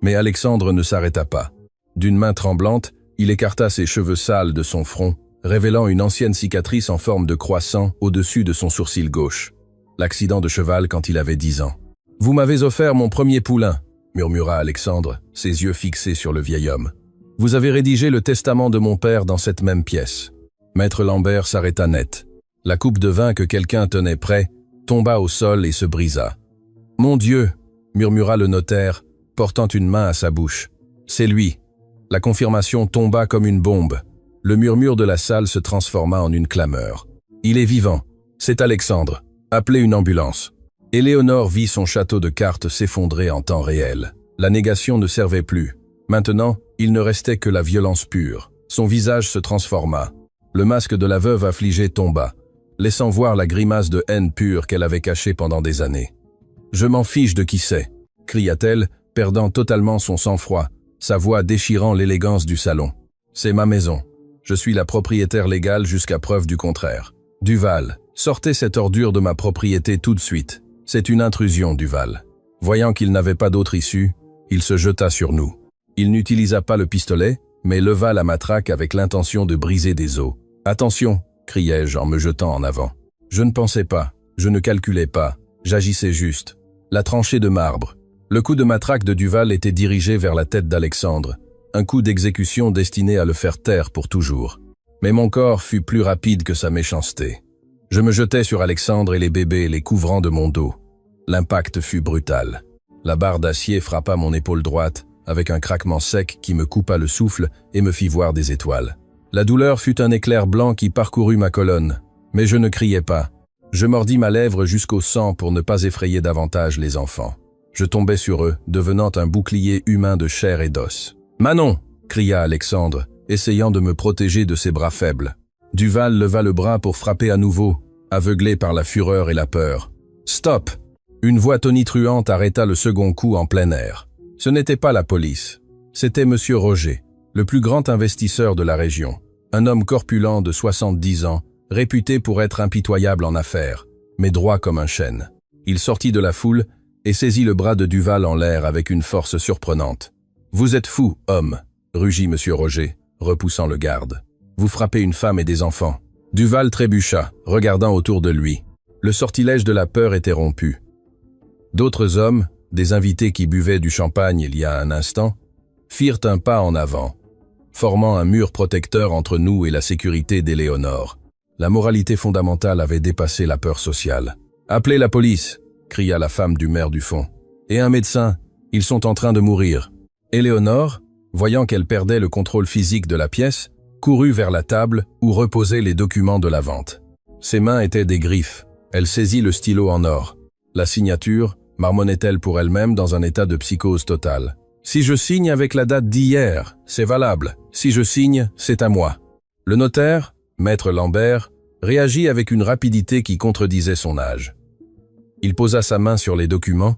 Mais Alexandre ne s'arrêta pas. D'une main tremblante, il écarta ses cheveux sales de son front, révélant une ancienne cicatrice en forme de croissant au-dessus de son sourcil gauche. L'accident de cheval quand il avait 10 ans. « Vous m'avez offert mon premier poulain », murmura Alexandre, ses yeux fixés sur le vieil homme. « Vous avez rédigé le testament de mon père dans cette même pièce. » Maître Lambert s'arrêta net. La coupe de vin que quelqu'un tenait près tomba au sol et se brisa. « Mon Dieu !» murmura le notaire, portant une main à sa bouche. « C'est lui !» La confirmation tomba comme une bombe. Le murmure de la salle se transforma en une clameur. « Il est vivant. C'est Alexandre. Appelez une ambulance. » Éléonore vit son château de cartes s'effondrer en temps réel. La négation ne servait plus. Maintenant, il ne restait que la violence pure. Son visage se transforma. Le masque de la veuve affligée tomba, laissant voir la grimace de haine pure qu'elle avait cachée pendant des années. « Je m'en fiche de qui c'est » cria-t-elle, perdant totalement son sang-froid, sa voix déchirant l'élégance du salon. « C'est ma maison. Je suis la propriétaire légale jusqu'à preuve du contraire. Duval, sortez cette ordure de ma propriété tout de suite. C'est une intrusion, Duval. » Voyant qu'il n'avait pas d'autre issue, il se jeta sur nous. Il n'utilisa pas le pistolet, mais leva la matraque avec l'intention de briser des os. « Attention !» criai-je en me jetant en avant. Je ne pensais pas, je ne calculais pas, j'agissais juste. La tranchée de marbre. Le coup de matraque de Duval était dirigé vers la tête d'Alexandre, un coup d'exécution destiné à le faire taire pour toujours. Mais mon corps fut plus rapide que sa méchanceté. Je me jetai sur Alexandre et les bébés, les couvrant de mon dos. L'impact fut brutal. La barre d'acier frappa mon épaule droite, avec un craquement sec qui me coupa le souffle et me fit voir des étoiles. La douleur fut un éclair blanc qui parcourut ma colonne, mais je ne criai pas. Je mordis ma lèvre jusqu'au sang pour ne pas effrayer davantage les enfants. Je tombais sur eux, devenant un bouclier humain de chair et d'os. « Manon !» cria Alexandre, essayant de me protéger de ses bras faibles. Duval leva le bras pour frapper à nouveau, aveuglé par la fureur et la peur. « Stop !» Une voix tonitruante arrêta le second coup en plein air. Ce n'était pas la police. C'était Monsieur Roger, le plus grand investisseur de la région. Un homme corpulent de 70 ans, réputé pour être impitoyable en affaires, mais droit comme un chêne. Il sortit de la foule et saisit le bras de Duval en l'air avec une force surprenante. « Vous êtes fou, homme !» rugit Monsieur Roger, repoussant le garde. « Vous frappez une femme et des enfants. » Duval trébucha, regardant autour de lui. Le sortilège de la peur était rompu. D'autres hommes, des invités qui buvaient du champagne il y a un instant, firent un pas en avant, formant un mur protecteur entre nous et la sécurité d'Éléonore. La moralité fondamentale avait dépassé la peur sociale. « Appelez la police !» cria la femme du maire du fond. « Et un médecin, ils sont en train de mourir. » Éléonore, voyant qu'elle perdait le contrôle physique de la pièce, courut vers la table où reposaient les documents de la vente. Ses mains étaient des griffes. Elle saisit le stylo en or. La signature, marmonnait-elle pour elle-même dans un état de psychose totale. « Si je signe avec la date d'hier, c'est valable. Si je signe, c'est à moi. » Le notaire, maître Lambert, réagit avec une rapidité qui contredisait son âge. Il posa sa main sur les documents,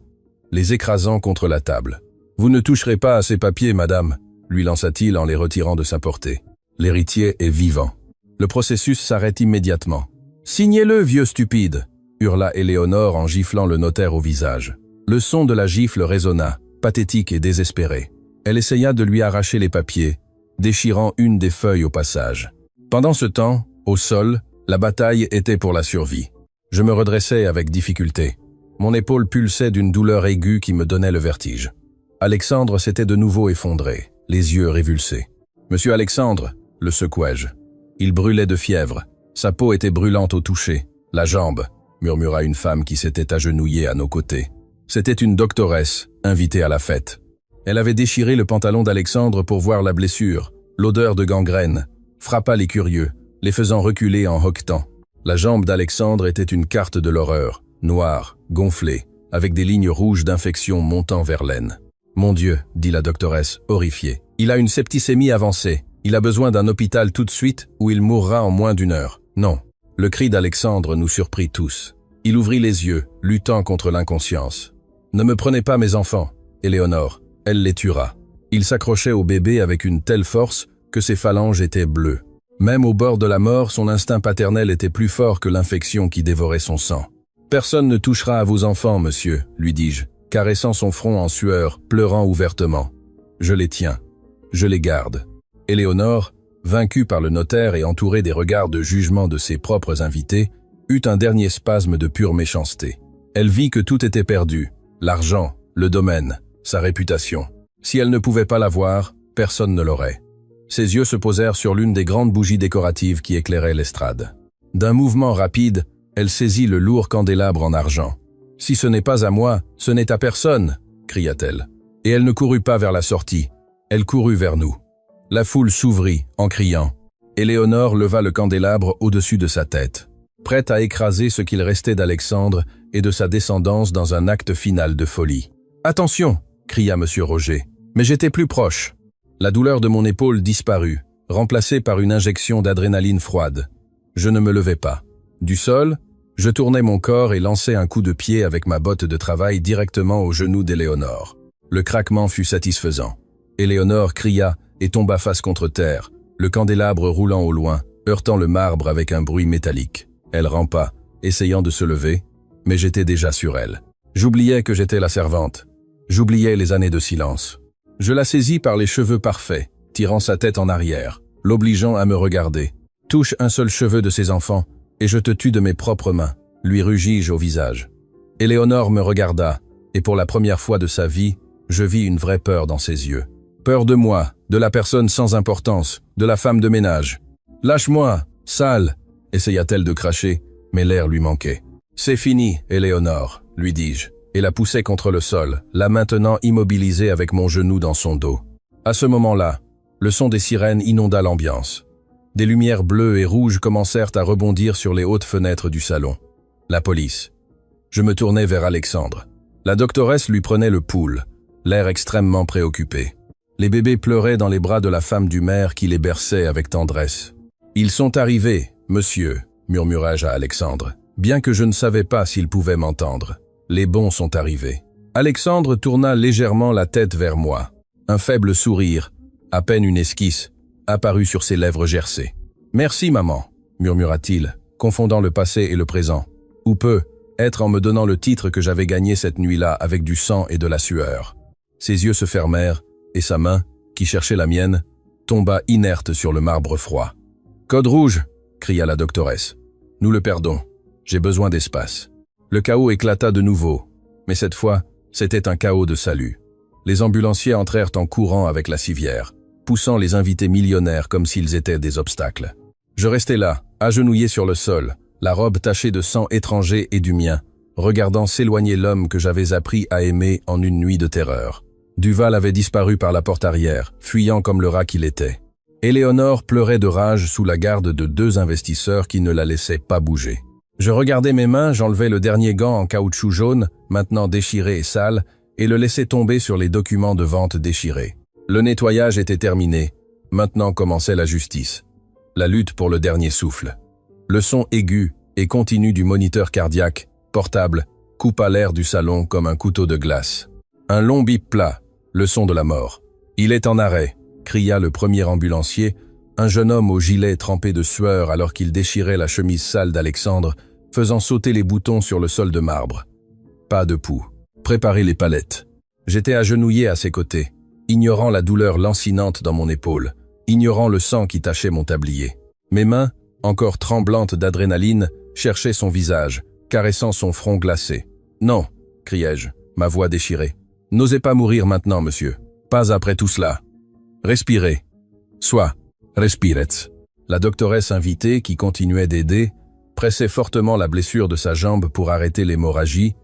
les écrasant contre la table. « Vous ne toucherez pas à ces papiers, madame », lui lança-t-il en les retirant de sa portée. « L'héritier est vivant. » Le processus s'arrête immédiatement. « Signez-le, vieux stupide !» hurla Éléonore en giflant le notaire au visage. Le son de la gifle résonna, pathétique et désespéré. Elle essaya de lui arracher les papiers, déchirant une des feuilles au passage. Pendant ce temps, au sol, la bataille était pour la survie. Je me redressais avec difficulté. Mon épaule pulsait d'une douleur aiguë qui me donnait le vertige. Alexandre s'était de nouveau effondré, les yeux révulsés. « Monsieur Alexandre !» le secouai-je. Il brûlait de fièvre. Sa peau était brûlante au toucher. « La jambe !» murmura une femme qui s'était agenouillée à nos côtés. C'était une doctoresse, invitée à la fête. Elle avait déchiré le pantalon d'Alexandre pour voir la blessure. L'odeur de gangrène frappa les curieux, les faisant reculer en hoquetant. La jambe d'Alexandre était une carte de l'horreur, noire, gonflée, avec des lignes rouges d'infection montant vers l'aine. « Mon Dieu !» dit la doctoresse, horrifiée. « Il a une septicémie avancée. Il a besoin d'un hôpital tout de suite ou il mourra en moins d'1 heure. Non. » Le cri d'Alexandre nous surprit tous. Il ouvrit les yeux, luttant contre l'inconscience. « Ne me prenez pas mes enfants, Éléonore, elle les tuera. » Il s'accrochait au bébé avec une telle force que ses phalanges étaient bleues. Même au bord de la mort, son instinct paternel était plus fort que l'infection qui dévorait son sang. « Personne ne touchera à vos enfants, monsieur, lui dis-je, caressant son front en sueur, pleurant ouvertement. Je les tiens. Je les garde. Éléonore, vaincue par le notaire et entourée des regards de jugement de ses propres invités, eut un dernier spasme de pure méchanceté. Elle vit que tout était perdu, l'argent, le domaine, sa réputation. Si elle ne pouvait pas l'avoir, personne ne l'aurait. Ses yeux se posèrent sur l'une des grandes bougies décoratives qui éclairaient l'estrade. D'un mouvement rapide, elle saisit le lourd candélabre en argent. « Si ce n'est pas à moi, ce n'est à personne !» cria-t-elle. Et elle ne courut pas vers la sortie, elle courut vers nous. La foule s'ouvrit en criant. Éléonore leva le candélabre au-dessus de sa tête, prête à écraser ce qu'il restait d'Alexandre et de sa descendance dans un acte final de folie. « Attention !» cria M. Roger. Mais j'étais plus proche. La douleur de mon épaule disparut, remplacée par une injection d'adrénaline froide. Je ne me levais pas. Du sol, je tournais mon corps et lançais un coup de pied avec ma botte de travail directement au genou d'Éléonore. Le craquement fut satisfaisant. Éléonore cria et tomba face contre terre, le candélabre roulant au loin, heurtant le marbre avec un bruit métallique. Elle rampa, essayant de se lever, mais j'étais déjà sur elle. J'oubliais que j'étais la servante. J'oubliais les années de silence. Je la saisis par les cheveux parfaits, tirant sa tête en arrière, l'obligeant à me regarder. « Touche un seul cheveu de ses enfants, et je te tue de mes propres mains », lui rugis-je au visage. Éléonore me regarda, et pour la première fois de sa vie, je vis une vraie peur dans ses yeux. Peur de moi, de la personne sans importance, de la femme de ménage. « Lâche-moi, sale !» essaya-t-elle de cracher, mais l'air lui manquait. « C'est fini, Éléonore », lui dis-je, et la poussai contre le sol, la maintenant immobilisée avec mon genou dans son dos. À ce moment-là, le son des sirènes inonda l'ambiance. Des lumières bleues et rouges commencèrent à rebondir sur les hautes fenêtres du salon. La police. Je me tournai vers Alexandre. La doctoresse lui prenait le pouls, l'air extrêmement préoccupé. Les bébés pleuraient dans les bras de la femme du maire qui les berçait avec tendresse. « Ils sont arrivés, monsieur », murmurai-je à Alexandre, bien que je ne savais pas s'il pouvait m'entendre. Les bons sont arrivés. Alexandre tourna légèrement la tête vers moi. Un faible sourire, à peine une esquisse, apparut sur ses lèvres gercées. « Merci, maman », murmura-t-il, confondant le passé et le présent. Ou peu, être en me donnant le titre que j'avais gagné cette nuit-là avec du sang et de la sueur. Ses yeux se fermèrent, et sa main, qui cherchait la mienne, tomba inerte sur le marbre froid. « Code rouge !» cria la doctoresse. « Nous le perdons. J'ai besoin d'espace. » Le chaos éclata de nouveau, mais cette fois, c'était un chaos de salut. Les ambulanciers entrèrent en courant avec la civière, poussant les invités millionnaires comme s'ils étaient des obstacles. Je restais là, agenouillé sur le sol, la robe tachée de sang étranger et du mien, regardant s'éloigner l'homme que j'avais appris à aimer en une nuit de terreur. Duval avait disparu par la porte arrière, fuyant comme le rat qu'il était. Éléonore pleurait de rage sous la garde de 2 investisseurs qui ne la laissaient pas bouger. Je regardais mes mains, j'enlevais le dernier gant en caoutchouc jaune, maintenant déchiré et sale, et le laissais tomber sur les documents de vente déchirés. Le nettoyage était terminé. Maintenant commençait la justice. La lutte pour le dernier souffle. Le son aigu et continu du moniteur cardiaque, portable, coupa l'air du salon comme un couteau de glace. Un long bip plat, le son de la mort. « Il est en arrêt », cria le premier ambulancier, un jeune homme au gilet trempé de sueur alors qu'il déchirait la chemise sale d'Alexandre, faisant sauter les boutons sur le sol de marbre. Pas de pouls. Préparez les palettes. J'étais agenouillé à ses côtés, ignorant la douleur lancinante dans mon épaule, ignorant le sang qui tachait mon tablier. Mes mains, encore tremblantes d'adrénaline, cherchaient son visage, caressant son front glacé. « Non !» criai-je, ma voix déchirée. « N'osez pas mourir maintenant, monsieur. Pas après tout cela. Respirez. Soit. Respirez. » La doctoresse invitée, qui continuait d'aider, pressait fortement la blessure de sa jambe pour arrêter l'hémorragie,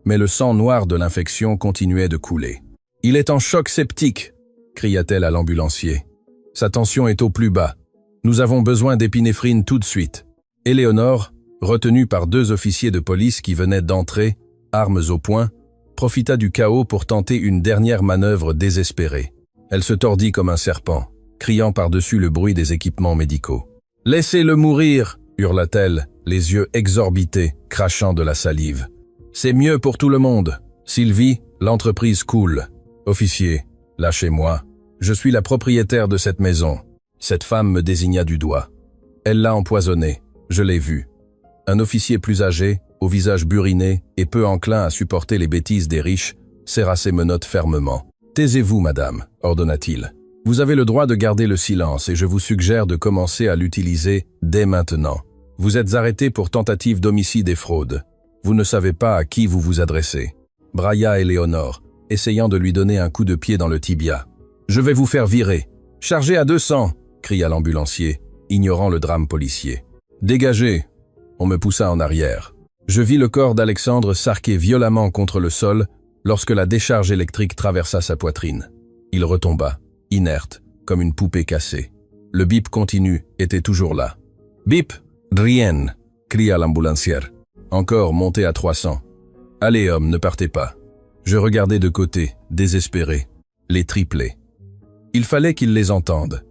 mais le sang noir de l'infection continuait de couler. « Il est en choc septique !» cria-t-elle à l'ambulancier. « Sa tension est au plus bas. Nous avons besoin d'épinéphrine tout de suite. » Éléonore, retenue par 2 officiers de police qui venaient d'entrer, armes au poing, profita du chaos pour tenter une dernière manœuvre désespérée. Elle se tordit comme un serpent, criant par-dessus le bruit des équipements médicaux. « Laissez-le mourir !» hurla-t-elle, les yeux exorbités, crachant de la salive. « C'est mieux pour tout le monde. Sylvie, l'entreprise coule. Officier, lâchez-moi. Je suis la propriétaire de cette maison. » Cette femme me désigna du doigt. Elle l'a empoisonné. Je l'ai vu. Un officier plus âgé, au visage buriné et peu enclin à supporter les bêtises des riches, serra ses menottes fermement. Taisez-vous, madame, ordonna-t-il. Vous avez le droit de garder le silence et je vous suggère de commencer à l'utiliser dès maintenant. Vous êtes arrêté pour tentative d'homicide et fraude. Vous ne savez pas à qui vous vous adressez. Brailla Éléonore, essayant de lui donner un coup de pied dans le tibia. « Je vais vous faire virer. Chargez à 200 !» cria l'ambulancier, ignorant le drame policier. « Dégagez !» On me poussa en arrière. Je vis le corps d'Alexandre s'arquer violemment contre le sol lorsque la décharge électrique traversa sa poitrine. Il retomba, inerte, comme une poupée cassée. Le bip continu était toujours là. « Bip, rien !» cria l'ambulancière, encore monté à 300. « Allez, homme, ne partez pas. » Je regardais de côté, désespéré. Les triplés. Il fallait qu'il les entende.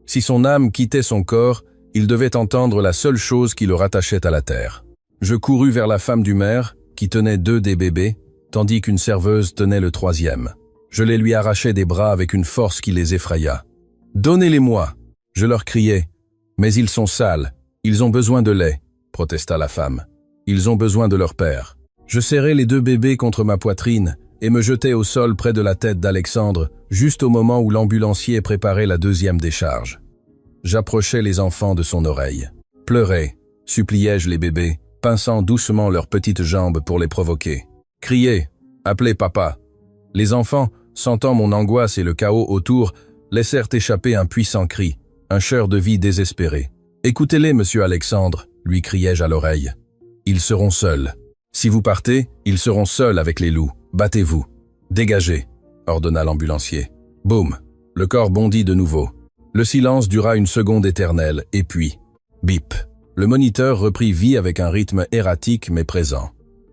Si son âme quittait son corps, il devait entendre la seule chose qui le rattachait à la terre. Je courus vers la femme du maire, qui tenait 2 des bébés, tandis qu'une serveuse tenait le 3e. Je les lui arrachai des bras avec une force qui les effraya. « Donnez-les-moi » Je leur criai. « Mais ils sont sales, ils ont besoin de lait » protesta la femme. « Ils ont besoin de leur père. » Je serrai les 2 bébés contre ma poitrine et me jetai au sol près de la tête d'Alexandre, juste au moment où l'ambulancier préparait la 2e décharge. J'approchai les enfants de son oreille. « Pleurez » suppliai-je les bébés, pinçant doucement leurs petites jambes pour les provoquer. « Criez, appelez papa » Les enfants, sentant mon angoisse et le chaos autour, laissèrent échapper un puissant cri, un chœur de vie désespéré. « Écoutez-les, monsieur Alexandre » lui criai-je à l'oreille. « Ils seront seuls. Si vous partez, ils seront seuls avec les loups. Battez-vous. »« Dégagez » ordonna l'ambulancier. Boum. Le corps bondit de nouveau. Le silence dura une seconde éternelle, et puis... Bip. Le moniteur reprit vie avec un rythme erratique mais présent.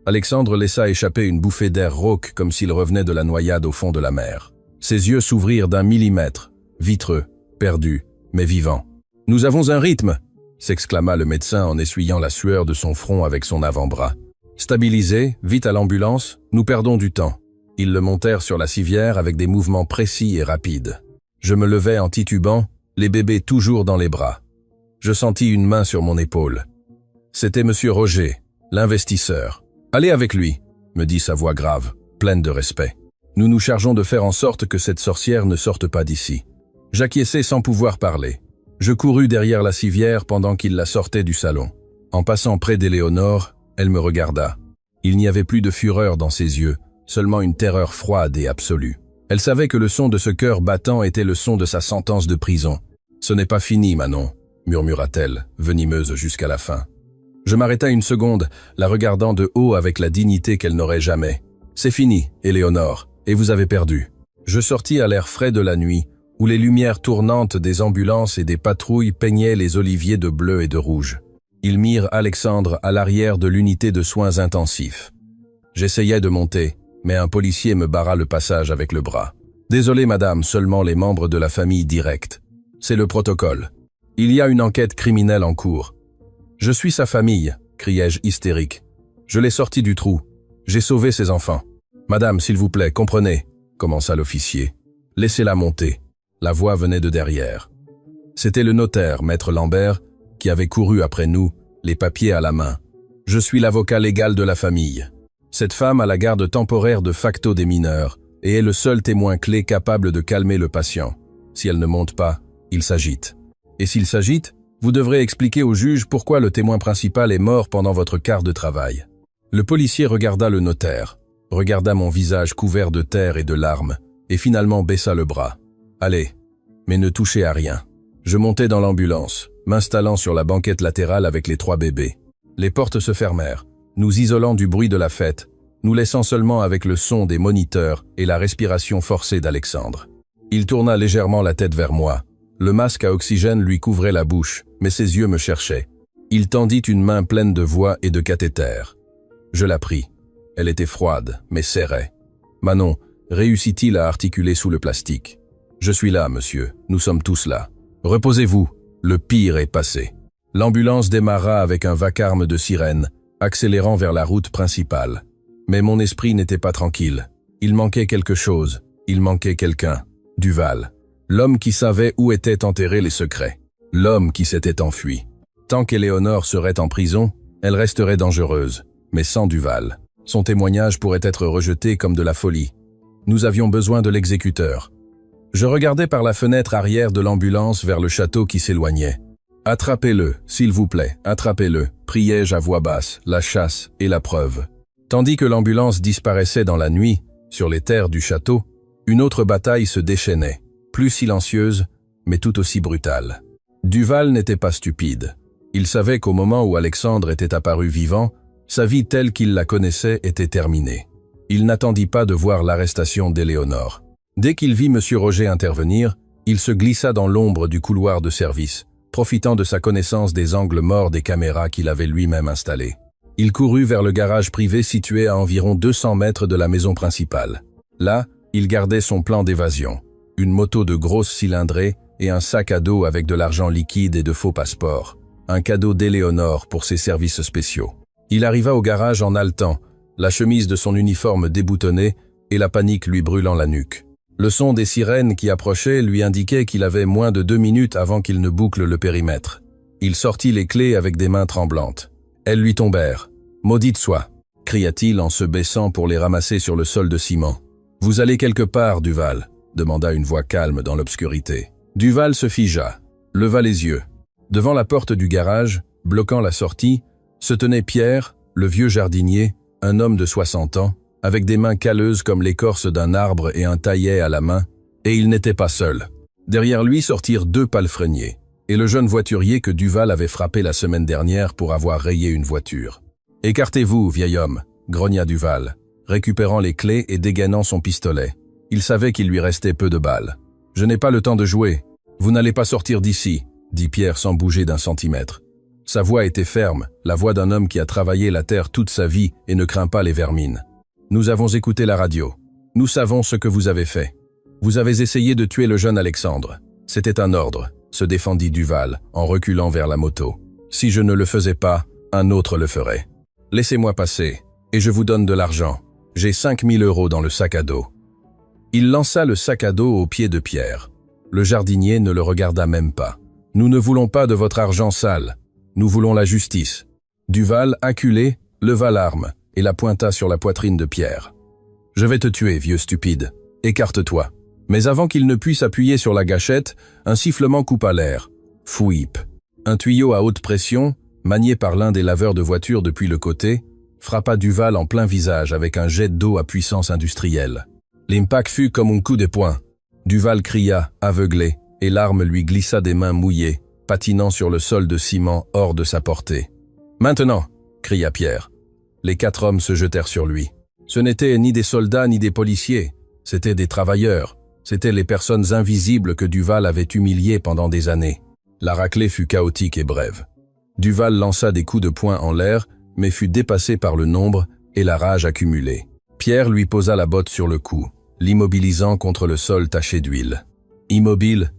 Alexandre laissa échapper une bouffée d'air rauque comme s'il revenait de la noyade au fond de la mer. Ses yeux s'ouvrirent d'1 millimètre, vitreux, perdus, mais vivants. « Nous avons un rythme !» s'exclama le médecin en essuyant la sueur de son front avec son avant-bras. Stabilisé, vite à l'ambulance, nous perdons du temps. Ils le montèrent sur la civière avec des mouvements précis et rapides. Je me levai en titubant, les bébés toujours dans les bras. Je sentis une main sur mon épaule. C'était monsieur Roger, l'investisseur. « Allez avec lui », me dit sa voix grave, pleine de respect. Nous nous chargeons de faire en sorte que cette sorcière ne sorte pas d'ici. J'acquiesçai sans pouvoir parler. Je courus derrière la civière pendant qu'il la sortait du salon. En passant près d'Éléonore, elle me regarda. Il n'y avait plus de fureur dans ses yeux, seulement une terreur froide et absolue. Elle savait que le son de ce cœur battant était le son de sa sentence de prison. « Ce n'est pas fini, Manon », murmura-t-elle, venimeuse jusqu'à la fin. Je m'arrêtai une seconde, la regardant de haut avec la dignité qu'elle n'aurait jamais. « C'est fini, Éléonore, et vous avez perdu. » Je sortis à l'air frais de la nuit, où les lumières tournantes des ambulances et des patrouilles peignaient les oliviers de bleu et de rouge. Ils mirent Alexandre à l'arrière de l'unité de soins intensifs. J'essayais de monter, mais un policier me barra le passage avec le bras. « Désolé, madame, seulement les membres de la famille directe. C'est le protocole. Il y a une enquête criminelle en cours. »« Je suis sa famille » criai-je hystérique. « Je l'ai sorti du trou. J'ai sauvé ses enfants. »« Madame, s'il vous plaît, comprenez » commença l'officier. « Laissez-la monter. » La voix venait de derrière. C'était le notaire, maître Lambert, qui avait couru après nous, les papiers à la main. « Je suis l'avocat légal de la famille. Cette femme a la garde temporaire de facto des mineurs et est le seul témoin clé capable de calmer le patient. Si elle ne monte pas, il s'agite. Et s'il s'agite, vous devrez expliquer au juge pourquoi le témoin principal est mort pendant votre quart de travail. » Le policier regarda le notaire, regarda mon visage couvert de terre et de larmes, et finalement baissa le bras. « Allez, mais ne touchez à rien. » Je montai dans l'ambulance, m'installant sur la banquette latérale avec les 3 bébés. Les portes se fermèrent, nous isolant du bruit de la fête, nous laissant seulement avec le son des moniteurs et la respiration forcée d'Alexandre. Il tourna légèrement la tête vers moi. Le masque à oxygène lui couvrait la bouche, mais ses yeux me cherchaient. Il tendit une main pleine de voix et de cathéter. Je la pris. Elle était froide, mais serrait. « Manon, réussit-il à articuler sous le plastique ? » « Je suis là, monsieur. Nous sommes tous là. Reposez-vous. Le pire est passé. » L'ambulance démarra avec un vacarme de sirène, accélérant vers la route principale. Mais mon esprit n'était pas tranquille. Il manquait quelque chose. Il manquait quelqu'un. Duval. L'homme qui savait où étaient enterrés les secrets. L'homme qui s'était enfui. Tant qu'Éléonore serait en prison, elle resterait dangereuse. Mais sans Duval, son témoignage pourrait être rejeté comme de la folie. Nous avions besoin de l'exécuteur. Je regardais par la fenêtre arrière de l'ambulance vers le château qui s'éloignait. « Attrapez-le, s'il vous plaît, attrapez-le » priai-je à voix basse, la chasse et la preuve. Tandis que l'ambulance disparaissait dans la nuit, sur les terres du château, une autre bataille se déchaînait, plus silencieuse, mais tout aussi brutale. Duval n'était pas stupide. Il savait qu'au moment où Alexandre était apparu vivant, sa vie telle qu'il la connaissait était terminée. Il n'attendit pas de voir l'arrestation d'Éléonore. Dès qu'il vit M. Roger intervenir, il se glissa dans l'ombre du couloir de service, profitant de sa connaissance des angles morts des caméras qu'il avait lui-même installées. Il courut vers le garage privé situé à environ 200 mètres de la maison principale. Là, il gardait son plan d'évasion, une moto de grosse cylindrée et un sac à dos avec de l'argent liquide et de faux passeports, un cadeau d'Éléonore pour ses services spéciaux. Il arriva au garage en haletant, la chemise de son uniforme déboutonnée et la panique lui brûlant la nuque. Le son des sirènes qui approchaient lui indiquait qu'il avait moins de 2 minutes avant qu'il ne boucle le périmètre. Il sortit les clés avec des mains tremblantes. Elles lui tombèrent. « Maudite soit !» cria-t-il en se baissant pour les ramasser sur le sol de ciment. « Vous allez quelque part, Duval ?» demanda une voix calme dans l'obscurité. Duval se figea, leva les yeux. Devant la porte du garage, bloquant la sortie, se tenait Pierre, le vieux jardinier, un homme de 60 ans, avec des mains calleuses comme l'écorce d'un arbre et un taillet à la main, et il n'était pas seul. Derrière lui sortirent 2 palefreniers, et le jeune voiturier que Duval avait frappé la semaine dernière pour avoir rayé une voiture. « Écartez-vous, vieil homme !» grogna Duval, récupérant les clés et dégainant son pistolet. Il savait qu'il lui restait peu de balles. « Je n'ai pas le temps de jouer. Vous n'allez pas sortir d'ici !» dit Pierre sans bouger d'un centimètre. Sa voix était ferme, la voix d'un homme qui a travaillé la terre toute sa vie et ne craint pas les vermines. « Nous avons écouté la radio. Nous savons ce que vous avez fait. Vous avez essayé de tuer le jeune Alexandre. C'était un ordre, se défendit Duval en reculant vers la moto. Si je ne le faisais pas, un autre le ferait. Laissez-moi passer, et je vous donne de l'argent. J'ai 5 000 € dans le sac à dos. » Il lança le sac à dos aux pieds de Pierre. Le jardinier ne le regarda même pas. « Nous ne voulons pas de votre argent sale. Nous voulons la justice. » Duval, acculé, leva l'arme et la pointa sur la poitrine de Pierre. « Je vais te tuer, vieux stupide. Écarte-toi. » Mais avant qu'il ne puisse appuyer sur la gâchette, un sifflement coupa l'air. Fouip. Un tuyau à haute pression, manié par l'un des laveurs de voitures depuis le côté, frappa Duval en plein visage avec un jet d'eau à puissance industrielle. L'impact fut comme un coup de poing. Duval cria, aveuglé, et l'arme lui glissa des mains mouillées, patinant sur le sol de ciment hors de sa portée. « Maintenant !» cria Pierre. Les 4 hommes se jetèrent sur lui. Ce n'étaient ni des soldats ni des policiers, c'étaient des travailleurs, c'étaient les personnes invisibles que Duval avait humiliées pendant des années. La raclée fut chaotique et brève. Duval lança des coups de poing en l'air, mais fut dépassé par le nombre et la rage accumulée. Pierre lui posa la botte sur le cou, l'immobilisant contre le sol taché d'huile. « Immobile !»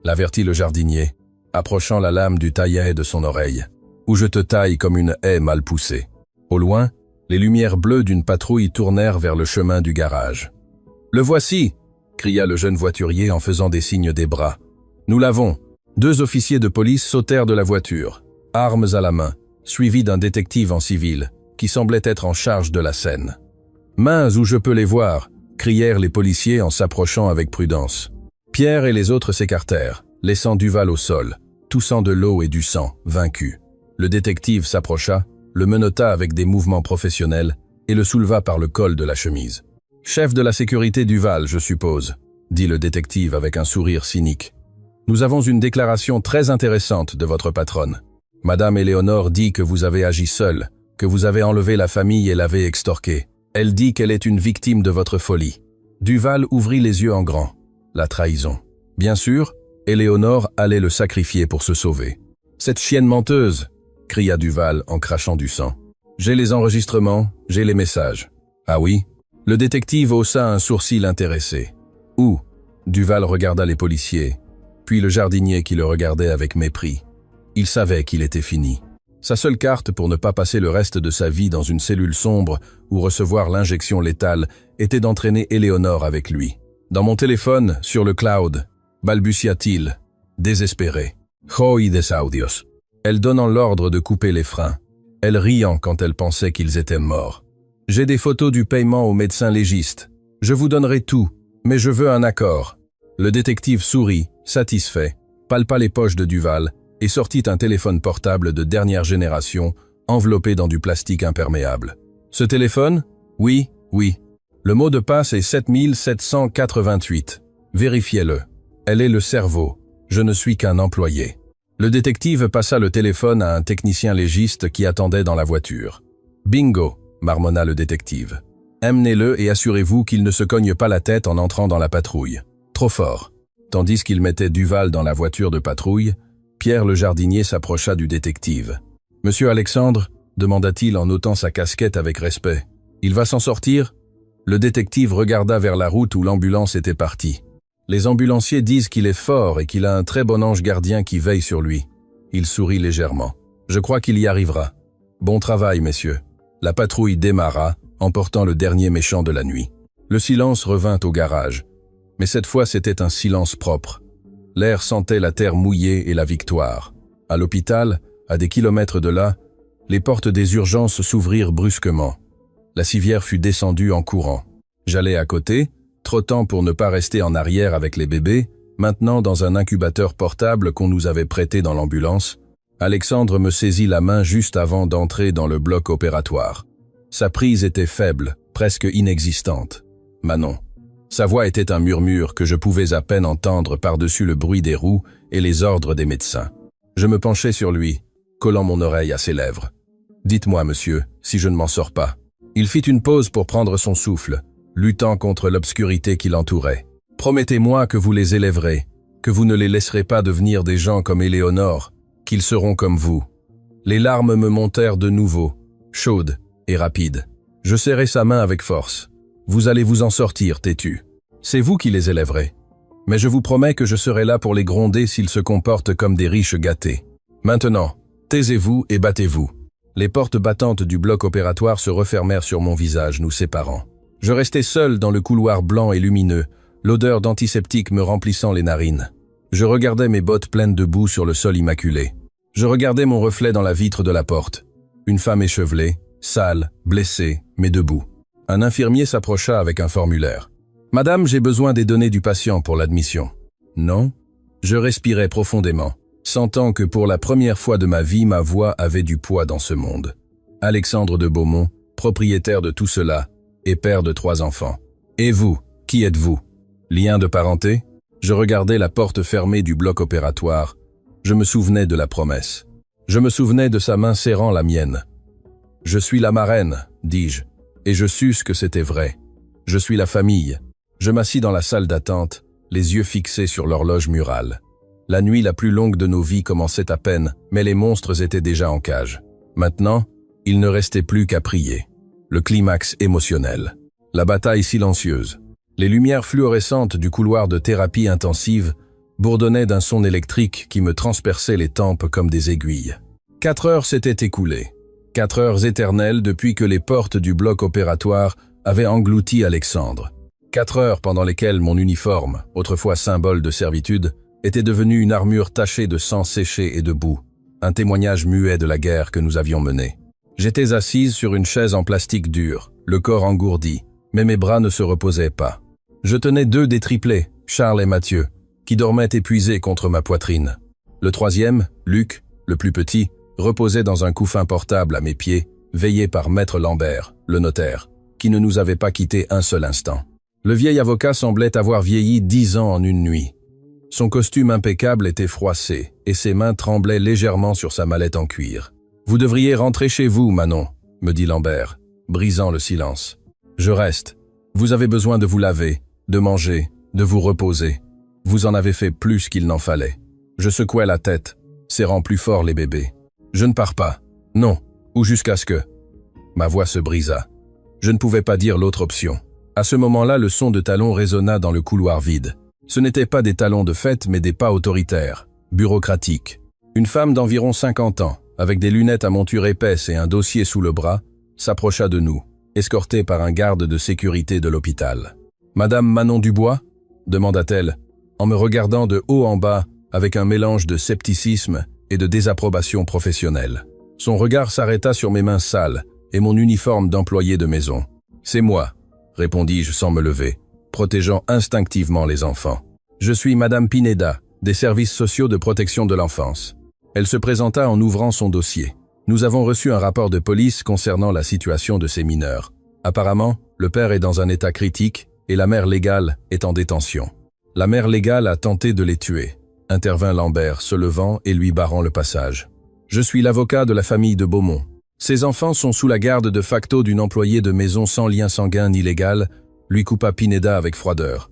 l'avertit le jardinier, approchant la lame du taillet de son oreille, « ou je te taille comme une haie mal poussée. » Au loin, les lumières bleues d'une patrouille tournèrent vers le chemin du garage. « Le voici !» cria le jeune voiturier en faisant des signes des bras. « Nous l'avons !» 2 officiers de police sautèrent de la voiture, armes à la main, suivis d'un détective en civil, qui semblait être en charge de la scène. « Mains où je peux les voir !» crièrent les policiers en s'approchant avec prudence. Pierre et les autres s'écartèrent, laissant Duval au sol, toussant de l'eau et du sang, vaincu. Le détective s'approcha, le menotta avec des mouvements professionnels et le souleva par le col de la chemise. « Chef de la sécurité Duval, je suppose », dit le détective avec un sourire cynique. « Nous avons une déclaration très intéressante de votre patronne. Madame Éléonore dit que vous avez agi seul, que vous avez enlevé la famille et l'avez extorquée. Elle dit qu'elle est une victime de votre folie. » Duval ouvrit les yeux en grand. La trahison. Bien sûr, Éléonore allait le sacrifier pour se sauver. « Cette chienne menteuse !» cria Duval en crachant du sang. « J'ai les enregistrements, j'ai les messages. »« Ah oui ?» Le détective haussa un sourcil intéressé. « Où ?» Duval regarda les policiers, puis le jardinier qui le regardait avec mépris. Il savait qu'il était fini. Sa seule carte pour ne pas passer le reste de sa vie dans une cellule sombre ou recevoir l'injection létale était d'entraîner Éléonore avec lui. « Dans mon téléphone, sur le cloud », balbutia-t-il, désespéré. « Joy des audios ». Elle donnant l'ordre de couper les freins. Elle riant quand elle pensait qu'ils étaient morts. « J'ai des photos du paiement au médecin légiste. Je vous donnerai tout, mais je veux un accord. Le détective sourit, satisfait, palpa les poches de Duval et sortit un téléphone portable de dernière génération, enveloppé dans du plastique imperméable. Ce téléphone? Oui, oui. Le mot de passe est 7788. Vérifiez-le. Elle est le cerveau. Je ne suis qu'un employé. Le détective passa le téléphone à un technicien légiste qui attendait dans la voiture. Bingo, marmonna le détective. Emmenez-le et assurez-vous qu'il ne se cogne pas la tête en entrant dans la patrouille. Trop fort. Tandis qu'il mettait Duval dans la voiture de patrouille, Pierre le jardinier s'approcha du détective. « Monsieur Alexandre ?» demanda-t-il en ôtant sa casquette avec respect. « Il va s'en sortir ?» Le détective regarda vers la route où l'ambulance était partie. Les ambulanciers disent qu'il est fort et qu'il a un très bon ange gardien qui veille sur lui. Il sourit légèrement. « Je crois qu'il y arrivera. Bon travail, messieurs. » La patrouille démarra, emportant le dernier méchant de la nuit. Le silence revint au garage. Mais cette fois, c'était un silence propre. L'air sentait la terre mouillée et la victoire. À l'hôpital, à des kilomètres de là, les portes des urgences s'ouvrirent brusquement. La civière fut descendue en courant. J'allais à côté, trottant pour ne pas rester en arrière avec les bébés, maintenant dans un incubateur portable qu'on nous avait prêté dans l'ambulance. Alexandre me saisit la main juste avant d'entrer dans le bloc opératoire. Sa prise était faible, presque inexistante. Manon. Sa voix était un murmure que je pouvais à peine entendre par-dessus le bruit des roues et les ordres des médecins. Je me penchai sur lui, collant mon oreille à ses lèvres. « Dites-moi, monsieur, si je ne m'en sors pas. » Il fit une pause pour prendre son souffle, luttant contre l'obscurité qui l'entourait. « Promettez-moi que vous les élèverez, que vous ne les laisserez pas devenir des gens comme Éléonore, qu'ils seront comme vous. » Les larmes me montèrent de nouveau, chaudes et rapides. Je serrai sa main avec force. « Vous allez vous en sortir, têtu. C'est vous qui les élèverez. Mais je vous promets que je serai là pour les gronder s'ils se comportent comme des riches gâtés. Maintenant, taisez-vous et battez-vous. » Les portes battantes du bloc opératoire se refermèrent sur mon visage, nous séparant. Je restai seul dans le couloir blanc et lumineux, l'odeur d'antiseptique me remplissant les narines. Je regardais mes bottes pleines de boue sur le sol immaculé. Je regardais mon reflet dans la vitre de la porte. Une femme échevelée, sale, blessée, mais debout. Un infirmier s'approcha avec un formulaire. « Madame, j'ai besoin des données du patient pour l'admission. » « Non ?» Je respirais profondément, sentant que pour la première fois de ma vie, ma voix avait du poids dans ce monde. Alexandre de Beaumont, propriétaire de tout cela, et père de 3 enfants. « Et vous, qui êtes-vous? Lien de parenté ?» Je regardais la porte fermée du bloc opératoire. Je me souvenais de la promesse. Je me souvenais de sa main serrant la mienne. « Je suis la marraine, dis-je, et je sus que c'était vrai. Je suis la famille. » Je m'assis dans la salle d'attente, les yeux fixés sur l'horloge murale. La nuit la plus longue de nos vies commençait à peine, mais les monstres étaient déjà en cage. Maintenant, il ne restait plus qu'à prier. Le climax émotionnel. La bataille silencieuse. Les lumières fluorescentes du couloir de thérapie intensive bourdonnaient d'un son électrique qui me transperçait les tempes comme des aiguilles. 4 heures s'étaient écoulées. 4 heures éternelles depuis que les portes du bloc opératoire avaient englouti Alexandre. 4 heures pendant lesquelles mon uniforme, autrefois symbole de servitude, était devenu une armure tachée de sang séché et de boue, un témoignage muet de la guerre que nous avions menée. J'étais assise sur une chaise en plastique dur, le corps engourdi, mais mes bras ne se reposaient pas. Je tenais 2 des triplés, Charles et Mathieu, qui dormaient épuisés contre ma poitrine. Le 3e, Luc, le plus petit, reposait dans un couffin portable à mes pieds, veillé par Maître Lambert, le notaire, qui ne nous avait pas quittés un seul instant. Le vieil avocat semblait avoir vieilli 10 ans en une nuit. Son costume impeccable était froissé, et ses mains tremblaient légèrement sur sa mallette en cuir. « Vous devriez rentrer chez vous, Manon, » me dit Lambert, brisant le silence. « Je reste. Vous avez besoin de vous laver, de manger, de vous reposer. Vous en avez fait plus qu'il n'en fallait. » Je secouai la tête, serrant plus fort les bébés. « Je ne pars pas. Non. Ou jusqu'à ce que... » Ma voix se brisa. Je ne pouvais pas dire l'autre option. À ce moment-là, le son de talons résonna dans le couloir vide. Ce n'étaient pas des talons de fête, mais des pas autoritaires, bureaucratiques. Une femme d'environ 50 ans, avec des lunettes à monture épaisse et un dossier sous le bras, s'approcha de nous, escortée par un garde de sécurité de l'hôpital. « Madame Manon Dubois ?» demanda-t-elle, en me regardant de haut en bas avec un mélange de scepticisme et de désapprobation professionnelle. Son regard s'arrêta sur mes mains sales et mon uniforme d'employé de maison. « C'est moi. » répondis-je sans me lever, protégeant instinctivement les enfants. Je suis Madame Pineda, des services sociaux de protection de l'enfance. Elle se présenta en ouvrant son dossier. Nous avons reçu un rapport de police concernant la situation de ces mineurs. Apparemment, le père est dans un état critique et la mère légale est en détention. La mère légale a tenté de les tuer, intervint Lambert, se levant et lui barrant le passage. Je suis l'avocat de la famille de Beaumont. Ces enfants sont sous la garde de facto d'une employée de maison sans lien sanguin ni légal, lui coupa Pineda avec froideur.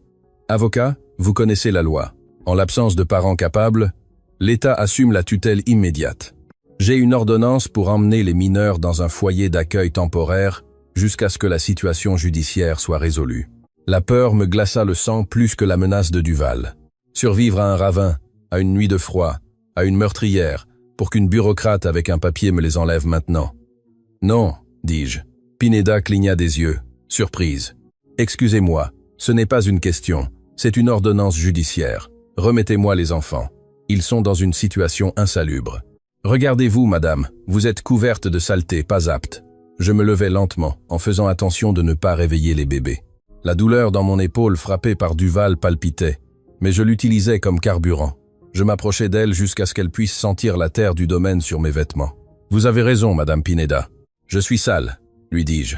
Avocat, vous connaissez la loi. En l'absence de parents capables, l'État assume la tutelle immédiate. J'ai une ordonnance pour emmener les mineurs dans un foyer d'accueil temporaire jusqu'à ce que la situation judiciaire soit résolue. La peur me glaça le sang plus que la menace de Duval. Survivre à un ravin, à une nuit de froid, à une meurtrière, pour qu'une bureaucrate avec un papier me les enlève maintenant. Non, dis-je. Pineda cligna des yeux, surprise. Excusez-moi, ce n'est pas une question, c'est une ordonnance judiciaire. Remettez-moi les enfants. Ils sont dans une situation insalubre. Regardez-vous, madame, vous êtes couverte de saleté, pas apte. Je me levai lentement, en faisant attention de ne pas réveiller les bébés. La douleur dans mon épaule frappée par Duval palpitait, mais je l'utilisais comme carburant. Je m'approchai d'elle jusqu'à ce qu'elle puisse sentir la terre du domaine sur mes vêtements. Vous avez raison, madame Pineda. Je suis sale, lui dis-je,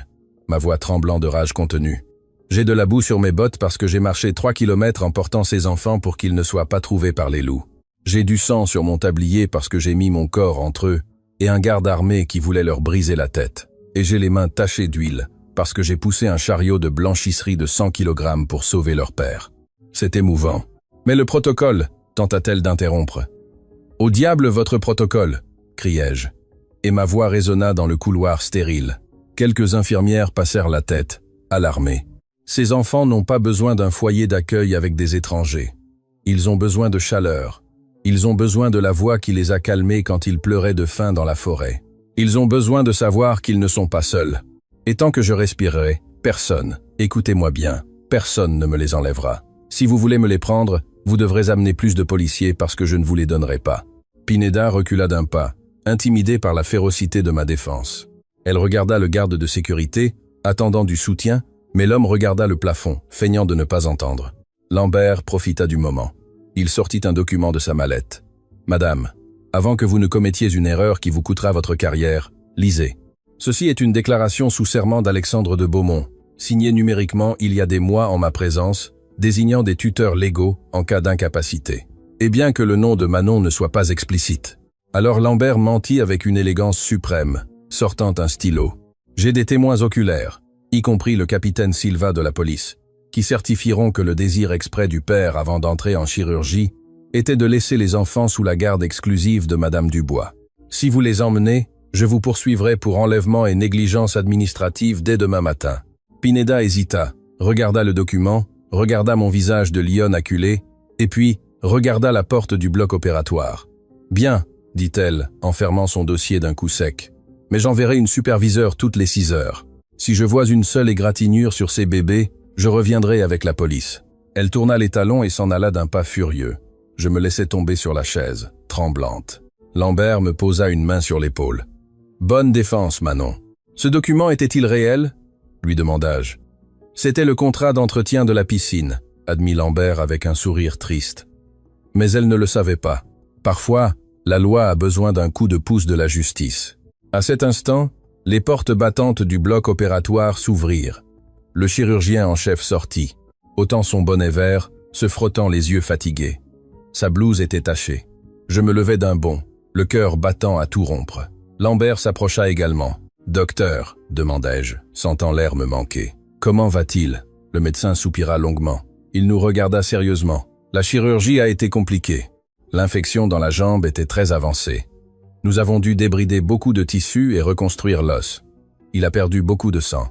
ma voix tremblant de rage contenue. J'ai de la boue sur mes bottes parce que j'ai marché 3 kilomètres en portant ces enfants pour qu'ils ne soient pas trouvés par les loups. J'ai du sang sur mon tablier parce que j'ai mis mon corps entre eux et un garde armé qui voulait leur briser la tête. Et j'ai les mains tachées d'huile parce que j'ai poussé un chariot de blanchisserie de 100 kg pour sauver leur père. C'est émouvant. Mais le protocole, tenta-t-elle d'interrompre. Au diable votre protocole, criai-je. Et ma voix résonna dans le couloir stérile. Quelques infirmières passèrent la tête, alarmées. Ces enfants n'ont pas besoin d'un foyer d'accueil avec des étrangers. Ils ont besoin de chaleur. Ils ont besoin de la voix qui les a calmés quand ils pleuraient de faim dans la forêt. Ils ont besoin de savoir qu'ils ne sont pas seuls. Et tant que je respirerai, personne, écoutez-moi bien, personne ne me les enlèvera. Si vous voulez me les prendre, vous devrez amener plus de policiers parce que je ne vous les donnerai pas. Pineda recula d'un pas, intimidée par la férocité de ma défense. Elle regarda le garde de sécurité, attendant du soutien, mais l'homme regarda le plafond, feignant de ne pas entendre. Lambert profita du moment. Il sortit un document de sa mallette. « Madame, avant que vous ne commettiez une erreur qui vous coûtera votre carrière, lisez. Ceci est une déclaration sous serment d'Alexandre de Beaumont, signée numériquement il y a des mois en ma présence, désignant des tuteurs légaux en cas d'incapacité. Et bien que le nom de Manon ne soit pas explicite. » Alors Lambert mentit avec une élégance suprême, sortant un stylo. « J'ai des témoins oculaires, y compris le capitaine Silva de la police, qui certifieront que le désir exprès du père avant d'entrer en chirurgie était de laisser les enfants sous la garde exclusive de Madame Dubois. Si vous les emmenez, je vous poursuivrai pour enlèvement et négligence administrative dès demain matin. » Pineda hésita, regarda le document, regarda mon visage de lionne acculé, et puis regarda la porte du bloc opératoire. « Bien, dit-elle, en fermant son dossier d'un coup sec. « Mais j'enverrai une superviseure toutes les 6 heures. Si je vois une seule égratignure sur ces bébés, je reviendrai avec la police. » Elle tourna les talons et s'en alla d'un pas furieux. Je me laissai tomber sur la chaise, tremblante. Lambert me posa une main sur l'épaule. « Bonne défense, Manon. »« Ce document était-il réel ?» lui demandai-je. « C'était le contrat d'entretien de la piscine, » admit Lambert avec un sourire triste. Mais elle ne le savait pas. Parfois, la loi a besoin d'un coup de pouce de la justice. À cet instant, les portes battantes du bloc opératoire s'ouvrirent. Le chirurgien en chef sortit, ôtant son bonnet vert, se frottant les yeux fatigués. Sa blouse était tachée. Je me levai d'un bond, le cœur battant à tout rompre. Lambert s'approcha également. « Docteur, demandai-je, sentant l'air me manquer. Comment va-t-il » Le médecin soupira longuement. Il nous regarda sérieusement. La chirurgie a été compliquée. L'infection dans la jambe était très avancée. Nous avons dû débrider beaucoup de tissus et reconstruire l'os. Il a perdu beaucoup de sang.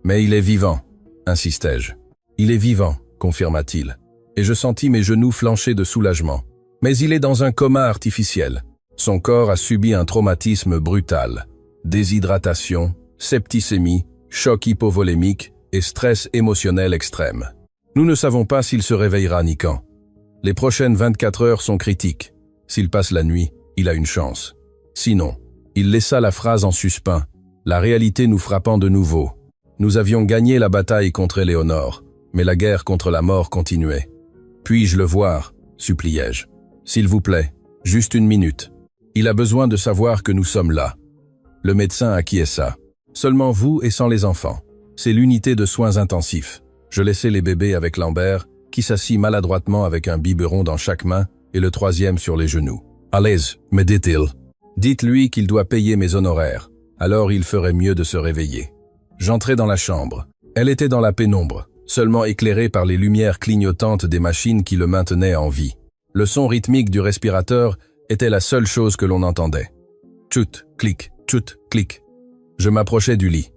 Mais il est vivant, insistai-je. Il est vivant, confirma-t-il. Et je sentis mes genoux flancher de soulagement. Mais il est dans un coma artificiel. Son corps a subi un traumatisme brutal. Déshydratation, septicémie, choc hypovolémique et stress émotionnel extrême. Nous ne savons pas s'il se réveillera ni quand. Les prochaines 24 heures sont critiques. S'il passe la nuit, il a une chance. Sinon, il laissa la phrase en suspens, la réalité nous frappant de nouveau. Nous avions gagné la bataille contre Éléonore, mais la guerre contre la mort continuait. Puis-je le voir, suppliai-je. S'il vous plaît, juste une minute. Il a besoin de savoir que nous sommes là. Le médecin acquiesça. Seulement vous et sans les enfants. C'est l'unité de soins intensifs. Je laissai les bébés avec Lambert, qui s'assit maladroitement avec un biberon dans chaque main et le troisième sur les genoux. « Allez, me dit-il. Dites-lui qu'il doit payer mes honoraires. Alors il ferait mieux de se réveiller. » J'entrai dans la chambre. Elle était dans la pénombre, seulement éclairée par les lumières clignotantes des machines qui le maintenaient en vie. Le son rythmique du respirateur était la seule chose que l'on entendait. Tchout, clic, tchout, clic. Je m'approchai du lit.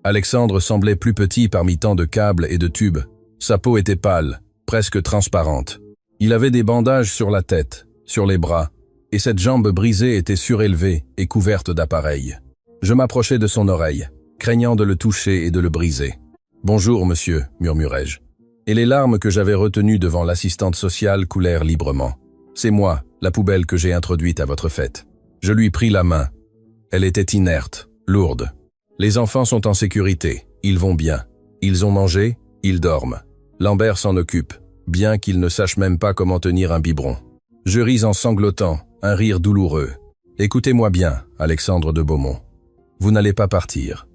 Alexandre semblait plus petit parmi tant de câbles et de tubes. Sa peau était pâle, presque transparente. Il avait des bandages sur la tête, sur les bras, et cette jambe brisée était surélevée et couverte d'appareils. Je m'approchai de son oreille, craignant de le toucher et de le briser. « Bonjour, monsieur », murmurai-je. Et les larmes que j'avais retenues devant l'assistante sociale coulèrent librement. « C'est moi, la poubelle que j'ai introduite à votre fête. » Je lui pris la main. Elle était inerte, lourde. « Les enfants sont en sécurité, ils vont bien. Ils ont mangé, ils dorment. Lambert s'en occupe, bien qu'il ne sache même pas comment tenir un biberon. » Je ris en sanglotant, un rire douloureux. « Écoutez-moi bien, Alexandre de Beaumont. Vous n'allez pas partir.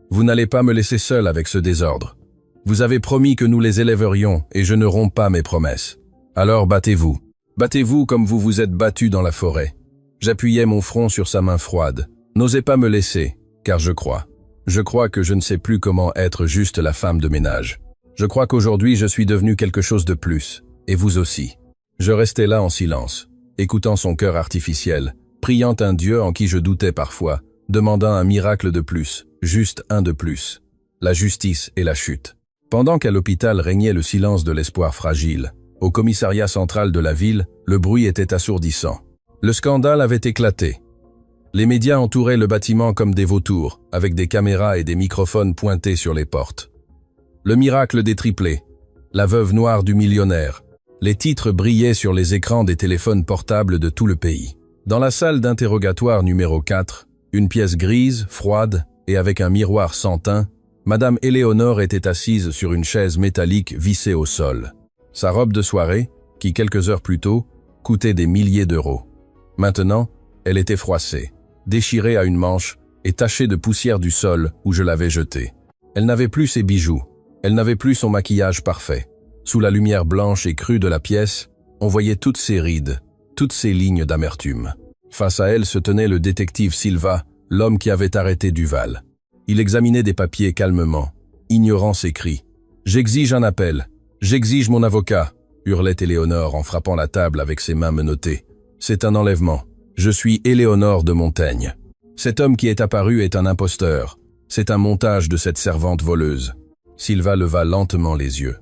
Vous n'allez pas me laisser seul avec ce désordre. Vous avez promis que nous les élèverions et je ne romps pas mes promesses. Alors battez-vous. Battez-vous comme vous vous êtes battu dans la forêt. » J'appuyais mon front sur sa main froide. « N'osez pas me laisser, car je crois. Je crois que je ne sais plus comment être juste la femme de ménage. Je crois qu'aujourd'hui je suis devenu quelque chose de plus, et vous aussi. » Je restais là en silence, écoutant son cœur artificiel, priant un Dieu en qui je doutais parfois, demandant un miracle de plus, juste un de plus. La justice et la chute. Pendant qu'à l'hôpital régnait le silence de l'espoir fragile, au commissariat central de la ville, le bruit était assourdissant. Le scandale avait éclaté. Les médias entouraient le bâtiment comme des vautours, avec des caméras et des microphones pointés sur les portes. Le miracle des triplés, la veuve noire du millionnaire. Les titres brillaient sur les écrans des téléphones portables de tout le pays. Dans la salle d'interrogatoire numéro 4, une pièce grise, froide et avec un miroir sans teint, Madame Éléonore était assise sur une chaise métallique vissée au sol. Sa robe de soirée, qui quelques heures plus tôt, coûtait des milliers d'euros. Maintenant, elle était froissée, déchirée à une manche et tachée de poussière du sol où je l'avais jetée. Elle n'avait plus ses bijoux, elle n'avait plus son maquillage parfait. Sous la lumière blanche et crue de la pièce, on voyait toutes ses rides, toutes ses lignes d'amertume. Face à elle se tenait le détective Silva, l'homme qui avait arrêté Duval. Il examinait des papiers calmement, ignorant ses cris. « J'exige un appel. J'exige mon avocat !» hurlait Éléonore en frappant la table avec ses mains menottées. « C'est un enlèvement. Je suis Éléonore de Montaigne. Cet homme qui est apparu est un imposteur. C'est un montage de cette servante voleuse. » Silva leva lentement les yeux.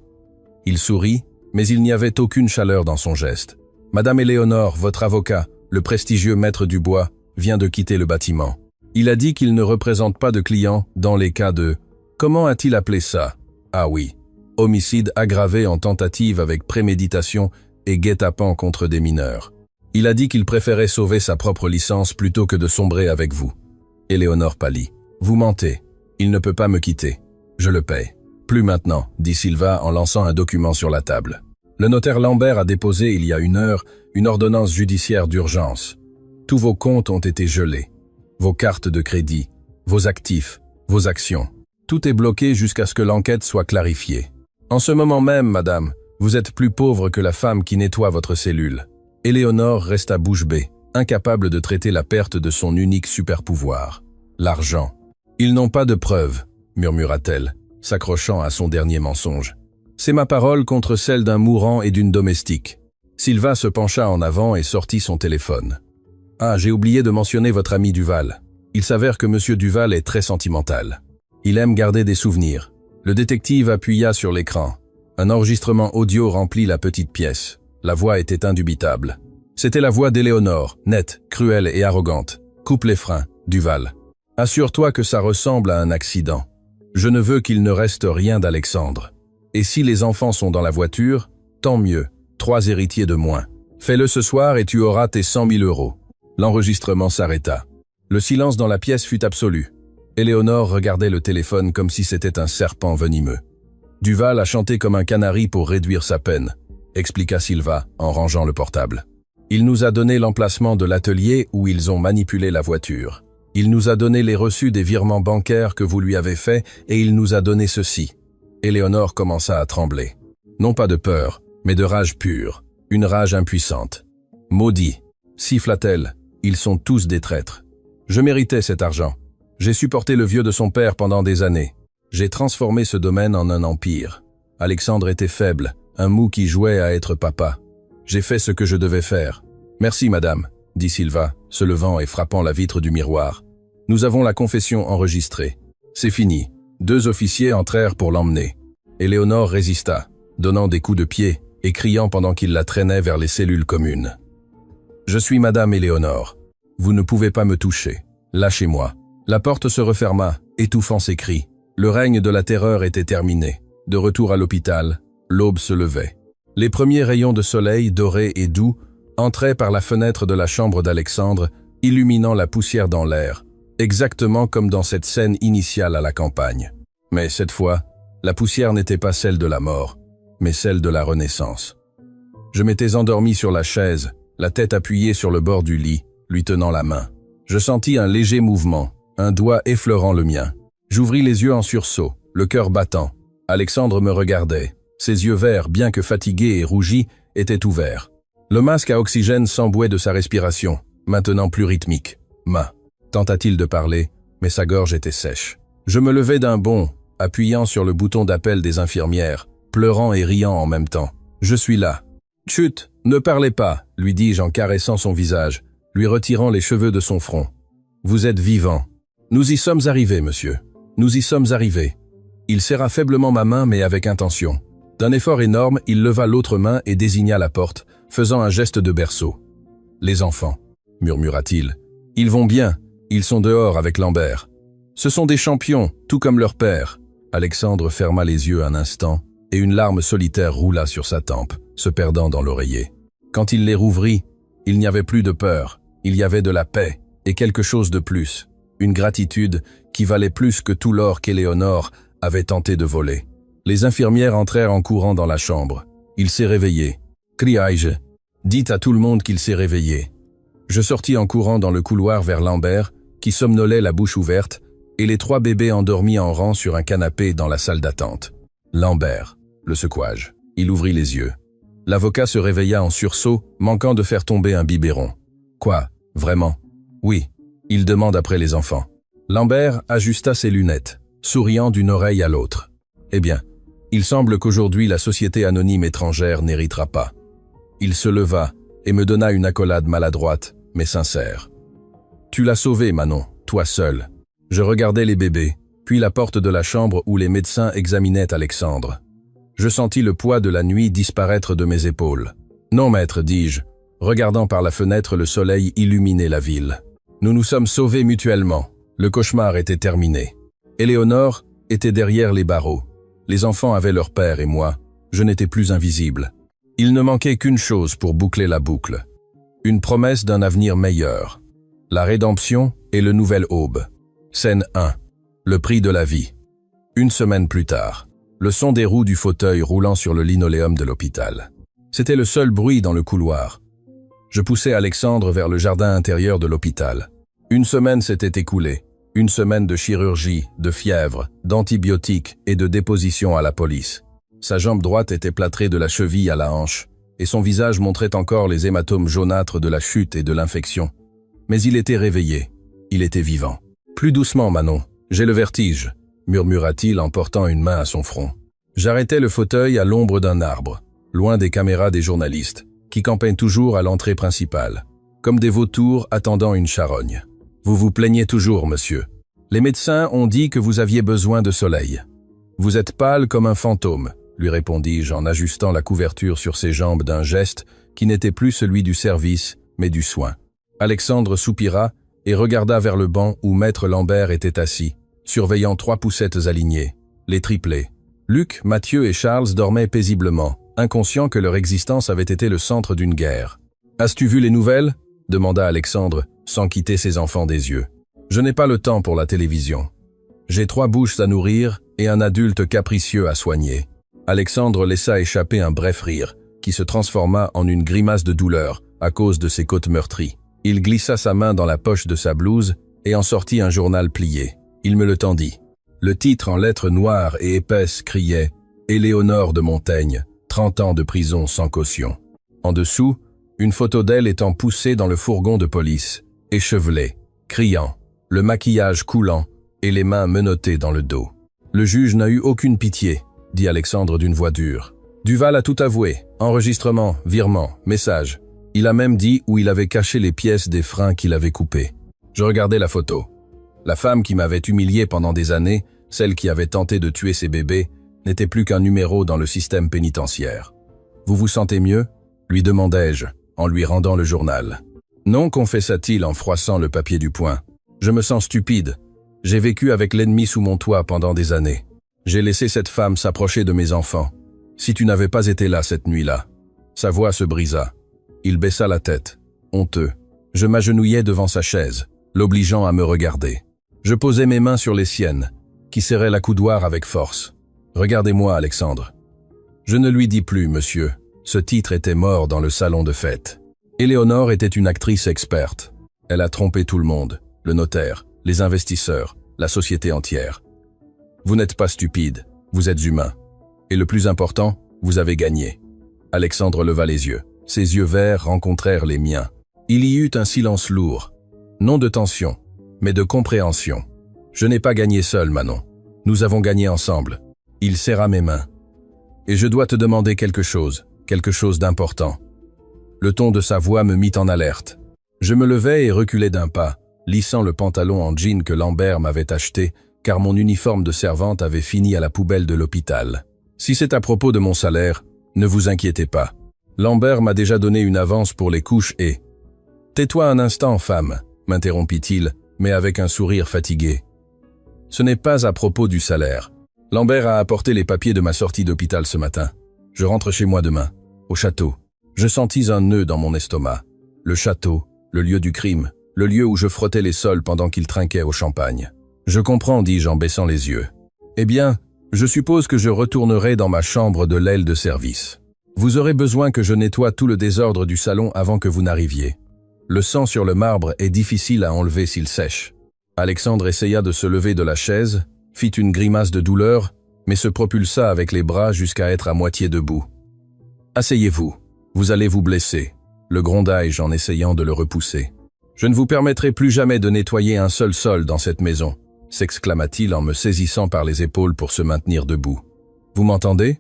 Il sourit, mais il n'y avait aucune chaleur dans son geste. « Madame Éléonore, votre avocat, le prestigieux maître Dubois, vient de quitter le bâtiment. Il a dit qu'il ne représente pas de clients dans les cas de... Comment a-t-il appelé ça? Ah oui, homicide aggravé en tentative avec préméditation et guet-apens contre des mineurs. Il a dit qu'il préférait sauver sa propre licence plutôt que de sombrer avec vous. » Éléonore pâlit. « Vous mentez. Il ne peut pas me quitter. Je le paye. » « Plus maintenant, » dit Silva en lançant un document sur la table. « Le notaire Lambert a déposé il y a 1 heure une ordonnance judiciaire d'urgence. Tous vos comptes ont été gelés. Vos cartes de crédit, vos actifs, vos actions. Tout est bloqué jusqu'à ce que l'enquête soit clarifiée. En ce moment même, madame, vous êtes plus pauvre que la femme qui nettoie votre cellule. » Éléonore resta bouche bée, incapable de traiter la perte de son unique super-pouvoir. L'argent. « Ils n'ont pas de preuves, » murmura-t-elle, s'accrochant à son dernier mensonge. « C'est ma parole contre celle d'un mourant et d'une domestique. » Silva se pencha en avant et sortit son téléphone. « Ah, j'ai oublié de mentionner votre ami Duval. Il s'avère que monsieur Duval est très sentimental. Il aime garder des souvenirs. » Le détective appuya sur l'écran. Un enregistrement audio remplit la petite pièce. La voix était indubitable. C'était la voix d'Éléonore, nette, cruelle et arrogante. « Coupe les freins, Duval. Assure-toi que ça ressemble à un accident. Je ne veux qu'il ne reste rien d'Alexandre. Et si les enfants sont dans la voiture, tant mieux, 3 héritiers de moins. Fais-le ce soir et tu auras tes 100 000 euros. » L'enregistrement s'arrêta. Le silence dans la pièce fut absolu. Éléonore regardait le téléphone comme si c'était un serpent venimeux. Duval a chanté comme un canari pour réduire sa peine, expliqua Silva en rangeant le portable. Il nous a donné l'emplacement de l'atelier où ils ont manipulé la voiture. Il nous a donné les reçus des virements bancaires que vous lui avez faits et il nous a donné ceci. Éléonore commença à trembler. Non pas de peur, mais de rage pure, une rage impuissante. Maudit, siffla-t-elle, ils sont tous des traîtres. Je méritais cet argent. J'ai supporté le vieux de son père pendant des années. J'ai transformé ce domaine en un empire. Alexandre était faible, un mou qui jouait à être papa. J'ai fait ce que je devais faire. Merci, madame, dit Silva, se levant et frappant la vitre du miroir. Nous avons la confession enregistrée. C'est fini. 2 officiers entrèrent pour l'emmener. Éléonore résista, donnant des coups de pied et criant pendant qu'il la traînait vers les cellules communes. Je suis madame Éléonore. Vous ne pouvez pas me toucher. Lâchez-moi. La porte se referma, étouffant ses cris. Le règne de la terreur était terminé. De retour à l'hôpital, l'aube se levait. Les premiers rayons de soleil, dorés et doux, entraient par la fenêtre de la chambre d'Alexandre, illuminant la poussière dans l'air, exactement comme dans cette scène initiale à la campagne. Mais cette fois, la poussière n'était pas celle de la mort, mais celle de la renaissance. Je m'étais endormi sur la chaise, la tête appuyée sur le bord du lit, lui tenant la main. Je sentis un léger mouvement, un doigt effleurant le mien. J'ouvris les yeux en sursaut, le cœur battant. Alexandre me regardait. Ses yeux verts, bien que fatigués et rougis, étaient ouverts. Le masque à oxygène s'embouait de sa respiration, maintenant plus rythmique. Tenta-t-il de parler, mais sa gorge était sèche. Je me levai d'un bond, appuyant sur le bouton d'appel des infirmières, pleurant et riant en même temps. Je suis là. Chut, ne parlez pas, lui dis-je en caressant son visage, lui retirant les cheveux de son front. Vous êtes vivant. Nous y sommes arrivés, monsieur. Nous y sommes arrivés. Il serra faiblement ma main, mais avec intention. D'un effort énorme, il leva l'autre main et désigna la porte, faisant un geste de berceau. Les enfants, murmura-t-il. Ils vont bien, ils sont dehors avec Lambert. Ce sont des champions, tout comme leur père. Alexandre ferma les yeux un instant, et une larme solitaire roula sur sa tempe, se perdant dans l'oreiller. Quand il les rouvrit, il n'y avait plus de peur, il y avait de la paix, et quelque chose de plus, une gratitude qui valait plus que tout l'or qu'Éléonore avait tenté de voler. Les infirmières entrèrent en courant dans la chambre. Il s'est réveillé. Criai-je. Dites à tout le monde qu'il s'est réveillé. Je sortis en courant dans le couloir vers Lambert, qui somnolait la bouche ouverte, et les 3 bébés endormis en rang sur un canapé dans la salle d'attente. Lambert, le secouai-je. Il ouvrit les yeux. L'avocat se réveilla en sursaut, manquant de faire tomber un biberon. Quoi, vraiment? Oui. Il demande après les enfants. Lambert ajusta ses lunettes, souriant d'une oreille à l'autre. Eh bien, il semble qu'aujourd'hui la société anonyme étrangère n'héritera pas. Il se leva et me donna une accolade maladroite, mais sincère. Tu l'as sauvé, Manon, toi seul. Je regardais les bébés, puis la porte de la chambre où les médecins examinaient Alexandre. Je sentis le poids de la nuit disparaître de mes épaules. Non, maître, dis-je, regardant par la fenêtre le soleil illuminer la ville. Nous nous sommes sauvés mutuellement. Le cauchemar était terminé. Éléonore était derrière les barreaux. Les enfants avaient leur père et moi, je n'étais plus invisible. Il ne manquait qu'une chose pour boucler la boucle. Une promesse d'un avenir meilleur. La rédemption et le nouvel aube. Scène 1. Le prix de la vie. Une semaine plus tard. Le son des roues du fauteuil roulant sur le linoléum de l'hôpital. C'était le seul bruit dans le couloir. Je poussai Alexandre vers le jardin intérieur de l'hôpital. Une semaine s'était écoulée. Une semaine de chirurgie, de fièvre, d'antibiotiques et de déposition à la police. Sa jambe droite était plâtrée de la cheville à la hanche, et son visage montrait encore les hématomes jaunâtres de la chute et de l'infection. Mais il était réveillé. Il était vivant. Plus doucement, Manon. J'ai le vertige, murmura-t-il en portant une main à son front. J'arrêtai le fauteuil à l'ombre d'un arbre, loin des caméras des journalistes, qui campaient toujours à l'entrée principale, comme des vautours attendant une charogne. Vous vous plaignez toujours, monsieur. Les médecins ont dit que vous aviez besoin de soleil. Vous êtes pâle comme un fantôme, lui répondis-je en ajustant la couverture sur ses jambes d'un geste qui n'était plus celui du service, mais du soin. Alexandre soupira et regarda vers le banc où maître Lambert était assis, surveillant 3 poussettes alignées, les triplés. Luc, Mathieu et Charles dormaient paisiblement, inconscients que leur existence avait été le centre d'une guerre. « As-tu vu les nouvelles ?» demanda Alexandre, sans quitter ses enfants des yeux. « Je n'ai pas le temps pour la télévision. J'ai 3 bouches à nourrir et un adulte capricieux à soigner. Alexandre laissa échapper un bref rire, qui se transforma en une grimace de douleur à cause de ses côtes meurtries. Il glissa sa main dans la poche de sa blouse et en sortit un journal plié. Il me le tendit. Le titre en lettres noires et épaisses criait « Éléonore de Montaigne, 30 ans de prison sans caution ». En dessous, une photo d'elle étant poussée dans le fourgon de police, échevelée, criant, le maquillage coulant et les mains menottées dans le dos. Le juge n'a eu aucune pitié, dit Alexandre d'une voix dure. Duval a tout avoué, enregistrement, virement, message. Il a même dit où il avait caché les pièces des freins qu'il avait coupées. Je regardais la photo. La femme qui m'avait humilié pendant des années, celle qui avait tenté de tuer ses bébés, n'était plus qu'un numéro dans le système pénitentiaire. « Vous vous sentez mieux ?» lui demandai-je, en lui rendant le journal. « Non » confessa-t-il en froissant le papier du poing. « Je me sens stupide. J'ai vécu avec l'ennemi sous mon toit pendant des années. J'ai laissé cette femme s'approcher de mes enfants. Si tu n'avais pas été là cette nuit-là. » Sa voix se brisa. Il baissa la tête, honteux. Je m'agenouillai devant sa chaise, l'obligeant à me regarder. Je posai mes mains sur les siennes, qui serraient l'accoudoir avec force. « Regardez-moi, Alexandre. » Je ne lui dis plus, monsieur. Ce titre était mort dans le salon de fête. Éléonore était une actrice experte. Elle a trompé tout le monde, le notaire, les investisseurs, la société entière. Vous n'êtes pas stupide, vous êtes humain. Et le plus important, vous avez gagné. Alexandre leva les yeux. Ses yeux verts rencontrèrent les miens. Il y eut un silence lourd. Non de tension, mais de compréhension. Je n'ai pas gagné seul, Manon. Nous avons gagné ensemble. Il serra mes mains. Et je dois te demander quelque chose d'important. Le ton de sa voix me mit en alerte. Je me levai et reculai d'un pas, lissant le pantalon en jean que Lambert m'avait acheté, car mon uniforme de servante avait fini à la poubelle de l'hôpital. Si c'est à propos de mon salaire, ne vous inquiétez pas. Lambert m'a déjà donné une avance pour les couches et... « Tais-toi un instant, femme, m'interrompit-il, mais avec un sourire fatigué. Ce n'est pas à propos du salaire. Lambert a apporté les papiers de ma sortie d'hôpital ce matin. Je rentre chez moi demain, au château. Je sentis un nœud dans mon estomac. Le château, le lieu du crime, le lieu où je frottais les sols pendant qu'il trinquait au champagne. Je comprends, dis-je en baissant les yeux. Eh bien, je suppose que je retournerai dans ma chambre de l'aile de service. Vous aurez besoin que je nettoie tout le désordre du salon avant que vous n'arriviez. Le sang sur le marbre est difficile à enlever s'il sèche. Alexandre essaya de se lever de la chaise, fit une grimace de douleur, mais se propulsa avec les bras jusqu'à être à moitié debout. « Asseyez-vous, vous allez vous blesser », le grondai-je en essayant de le repousser. « Je ne vous permettrai plus jamais de nettoyer un seul sol dans cette maison », s'exclama-t-il en me saisissant par les épaules pour se maintenir debout. « Vous m'entendez ?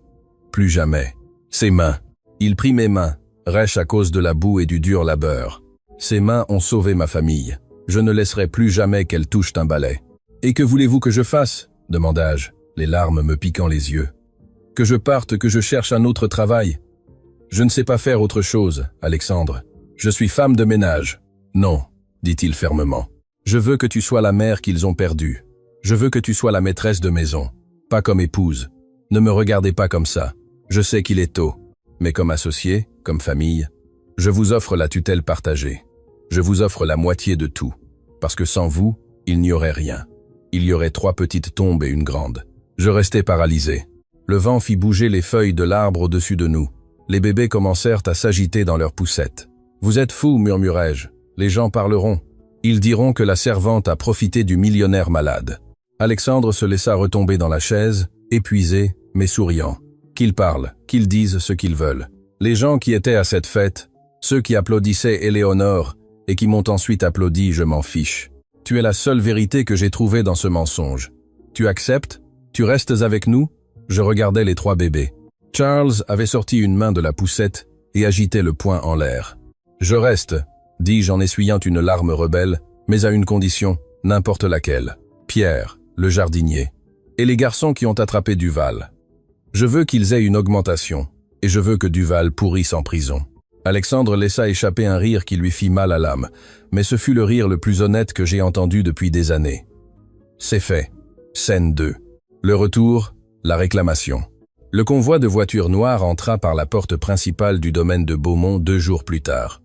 Plus jamais. » Ses mains. Il prit mes mains, rêches à cause de la boue et du dur labeur. Ses mains ont sauvé ma famille. Je ne laisserai plus jamais qu'elles touchent un balai. « Et que voulez-vous que je fasse ?» demandai-je, les larmes me piquant les yeux. « Que je parte, que je cherche un autre travail ?»« Je ne sais pas faire autre chose, Alexandre. Je suis femme de ménage. »« Non, » dit-il fermement. « Je veux que tu sois la mère qu'ils ont perdue. Je veux que tu sois la maîtresse de maison, pas comme épouse. Ne me regardez pas comme ça. Je sais qu'il est tôt, mais comme associé, comme famille, je vous offre la tutelle partagée. Je vous offre la moitié de tout, parce que sans vous, il n'y aurait rien. Il y aurait 3 petites tombes et une grande. » Je restai paralysé. Le vent fit bouger les feuilles de l'arbre au-dessus de nous. Les bébés commencèrent à s'agiter dans leurs poussettes. « Vous êtes fous, murmurai-je. Les gens parleront. Ils diront que la servante a profité du millionnaire malade. » Alexandre se laissa retomber dans la chaise, épuisé, mais souriant. Qu'ils parlent, qu'ils disent ce qu'ils veulent. Les gens qui étaient à cette fête, ceux qui applaudissaient Éléonore et qui m'ont ensuite applaudi, je m'en fiche. Tu es la seule vérité que j'ai trouvée dans ce mensonge. Tu acceptes? Tu restes avec nous? Je regardais les 3 bébés. Charles avait sorti une main de la poussette et agitait le poing en l'air. Je reste, dis-je en essuyant une larme rebelle, mais à une condition, n'importe laquelle. Pierre, le jardinier, et les garçons qui ont attrapé Duval. Je veux qu'ils aient une augmentation, et je veux que Duval pourrisse en prison. Alexandre laissa échapper un rire qui lui fit mal à l'âme, mais ce fut le rire le plus honnête que j'ai entendu depuis des années. C'est fait. Scène 2. Le retour, la réclamation. Le convoi de voitures noires entra par la porte principale du domaine de Beaumont 2 jours plus tard.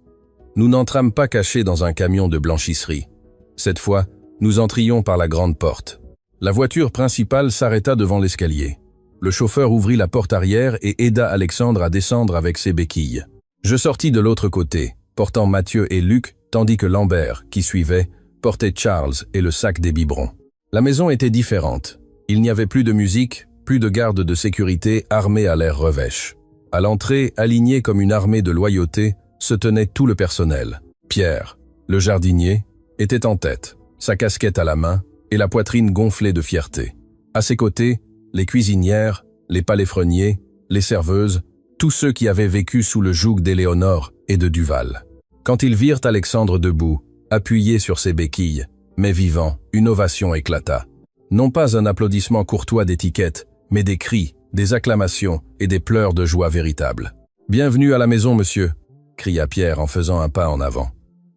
Nous n'entrâmes pas cachés dans un camion de blanchisserie. Cette fois, nous entrions par la grande porte. La voiture principale s'arrêta devant l'escalier. Le chauffeur ouvrit la porte arrière et aida Alexandre à descendre avec ses béquilles. Je sortis de l'autre côté, portant Mathieu et Luc, tandis que Lambert, qui suivait, portait Charles et le sac des biberons. La maison était différente. Il n'y avait plus de musique, plus de gardes de sécurité armés à l'air revêche. À l'entrée, aligné comme une armée de loyauté, se tenait tout le personnel. Pierre, le jardinier, était en tête, sa casquette à la main et la poitrine gonflée de fierté. À ses côtés, les cuisinières, les paléfreniers, les serveuses, tous ceux qui avaient vécu sous le joug d'Éléonore et de Duval. Quand ils virent Alexandre debout, appuyé sur ses béquilles, mais vivant, une ovation éclata. Non pas un applaudissement courtois d'étiquette, mais des cris, des acclamations et des pleurs de joie véritable. « Bienvenue à la maison, monsieur !» cria Pierre en faisant un pas en avant.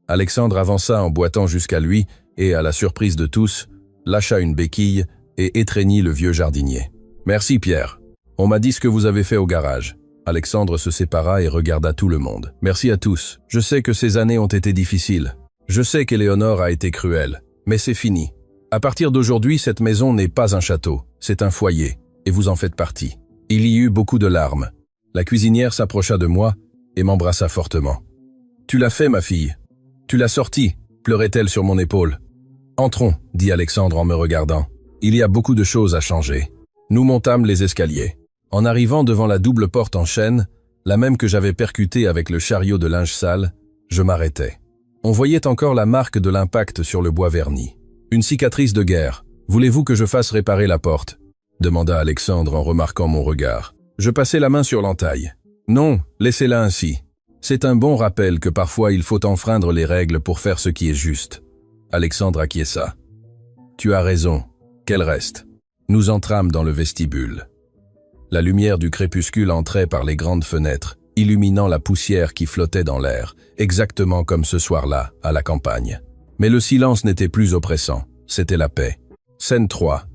Alexandre avança en boitant jusqu'à lui et, à la surprise de tous, lâcha une béquille et étreignit le vieux jardinier. « Merci Pierre. On m'a dit ce que vous avez fait au garage. » Alexandre se sépara et regarda tout le monde. « Merci à tous. Je sais que ces années ont été difficiles. Je sais qu'Éléonore a été cruelle. Mais c'est fini. À partir d'aujourd'hui, cette maison n'est pas un château. C'est un foyer. Et vous en faites partie. » Il y eut beaucoup de larmes. La cuisinière s'approcha de moi et m'embrassa fortement. « Tu l'as fait, ma fille. Tu l'as sorti, pleurait-elle sur mon épaule. « Entrons, dit Alexandre en me regardant. Il y a beaucoup de choses à changer. » Nous montâmes les escaliers. En arrivant devant la double porte en chêne, la même que j'avais percutée avec le chariot de linge sale, je m'arrêtai. On voyait encore la marque de l'impact sur le bois verni. Une cicatrice de guerre. « Voulez-vous que je fasse réparer la porte ?» demanda Alexandre en remarquant mon regard. Je passai la main sur l'entaille. « Non, laissez-la ainsi. C'est un bon rappel que parfois il faut enfreindre les règles pour faire ce qui est juste. » Alexandre acquiesça. « Tu as raison. Qu'elle reste. » Nous entrâmes dans le vestibule. La lumière du crépuscule entrait par les grandes fenêtres, illuminant la poussière qui flottait dans l'air, exactement comme ce soir-là, à la campagne. Mais le silence n'était plus oppressant, c'était la paix. Scène 3.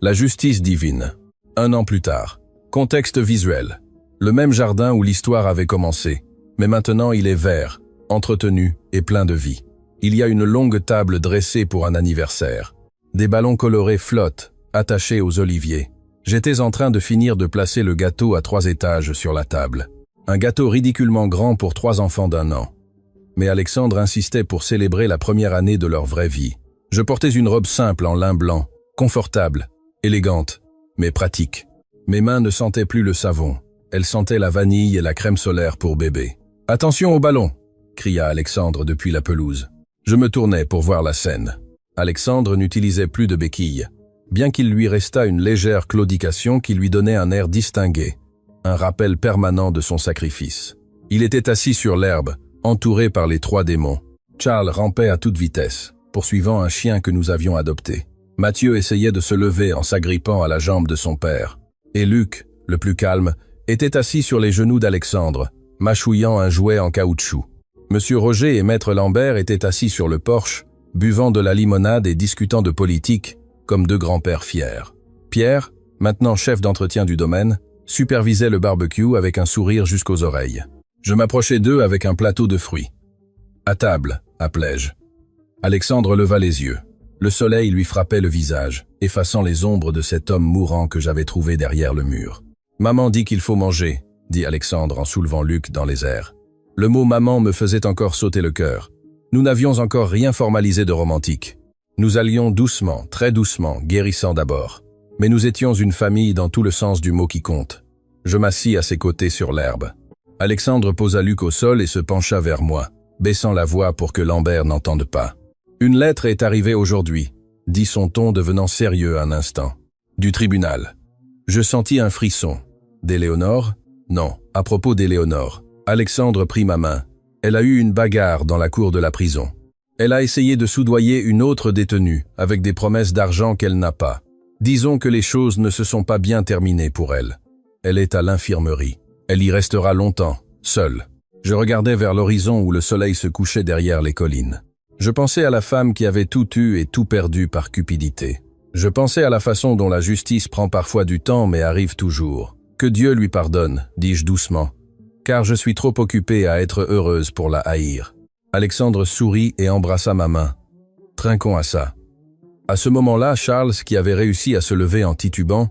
La justice divine. 1 an plus tard. Contexte visuel. Le même jardin où l'histoire avait commencé, mais maintenant il est vert, entretenu et plein de vie. Il y a une longue table dressée pour un anniversaire. Des ballons colorés flottent, attachés aux oliviers. J'étais en train de finir de placer le gâteau à 3 étages sur la table. Un gâteau ridiculement grand pour 3 enfants d'1 an. Mais Alexandre insistait pour célébrer la première année de leur vraie vie. Je portais une robe simple en lin blanc, confortable, élégante, mais pratique. Mes mains ne sentaient plus le savon. Elles sentaient la vanille et la crème solaire pour bébé. « Attention au ballon !» cria Alexandre depuis la pelouse. Je me tournai pour voir la scène. Alexandre n'utilisait plus de béquilles, bien qu'il lui restât une légère claudication qui lui donnait un air distingué, un rappel permanent de son sacrifice. Il était assis sur l'herbe, entouré par les 3 démons. Charles rampait à toute vitesse, poursuivant un chien que nous avions adopté. Mathieu essayait de se lever en s'agrippant à la jambe de son père. Et Luc, le plus calme, était assis sur les genoux d'Alexandre, mâchouillant un jouet en caoutchouc. Monsieur Roger et Maître Lambert étaient assis sur le porche, buvant de la limonade et discutant de politique, comme 2 grands-pères fiers. Pierre, maintenant chef d'entretien du domaine, supervisait le barbecue avec un sourire jusqu'aux oreilles. Je m'approchai d'eux avec un plateau de fruits. « À table », appelai-je. Alexandre leva les yeux. Le soleil lui frappait le visage, effaçant les ombres de cet homme mourant que j'avais trouvé derrière le mur. « Maman dit qu'il faut manger », dit Alexandre en soulevant Luc dans les airs. Le mot « maman » me faisait encore sauter le cœur. Nous n'avions encore rien formalisé de romantique. Nous allions doucement, très doucement, guérissant d'abord. Mais nous étions une famille dans tout le sens du mot qui compte. Je m'assis à ses côtés sur l'herbe. Alexandre posa Luc au sol et se pencha vers moi, baissant la voix pour que Lambert n'entende pas. « Une lettre est arrivée aujourd'hui », dit son ton devenant sérieux un instant. « Du tribunal. » Je sentis un frisson. « D'Éléonore ? » Non, à propos d'Éléonore. Alexandre prit ma main. Elle a eu une bagarre dans la cour de la prison. Elle a essayé de soudoyer une autre détenue, avec des promesses d'argent qu'elle n'a pas. Disons que les choses ne se sont pas bien terminées pour elle. Elle est à l'infirmerie. Elle y restera longtemps, seule. Je regardais vers l'horizon où le soleil se couchait derrière les collines. Je pensais à la femme qui avait tout eu et tout perdu par cupidité. Je pensais à la façon dont la justice prend parfois du temps mais arrive toujours. Que Dieu lui pardonne, dis-je doucement, car je suis trop occupée à être heureuse pour la haïr. Alexandre sourit et embrassa ma main. Trinquons à ça. À ce moment-là, Charles, qui avait réussi à se lever en titubant,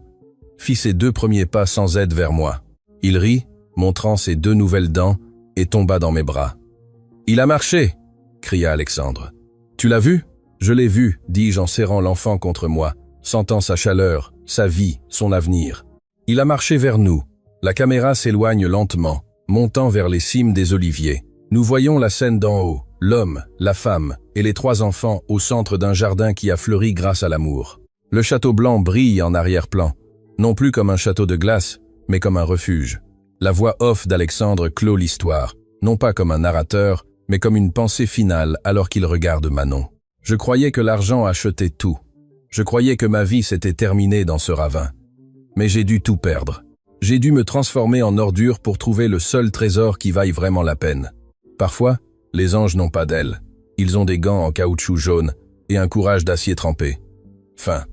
fit ses 2 premiers pas sans aide vers moi. Il rit, montrant ses 2 nouvelles dents, et tomba dans mes bras. « Il a marché !» cria Alexandre. « Tu l'as vu ?»« Je l'ai vu, dis-je en serrant l'enfant contre moi, sentant sa chaleur, sa vie, son avenir. Il a marché vers nous. La caméra s'éloigne lentement, montant vers les cimes des oliviers. Nous voyons la scène d'en haut, l'homme, la femme et les 3 enfants au centre d'un jardin qui a fleuri grâce à l'amour. Le château blanc brille en arrière-plan, non plus comme un château de glace, mais comme un refuge. La voix off d'Alexandre clôt l'histoire, non pas comme un narrateur, mais comme une pensée finale alors qu'il regarde Manon. Je croyais que l'argent achetait tout. Je croyais que ma vie s'était terminée dans ce ravin. Mais j'ai dû tout perdre. J'ai dû me transformer en ordure pour trouver le seul trésor qui vaille vraiment la peine. Parfois, les anges n'ont pas d'ailes. Ils ont des gants en caoutchouc jaune et un courage d'acier trempé. Fin.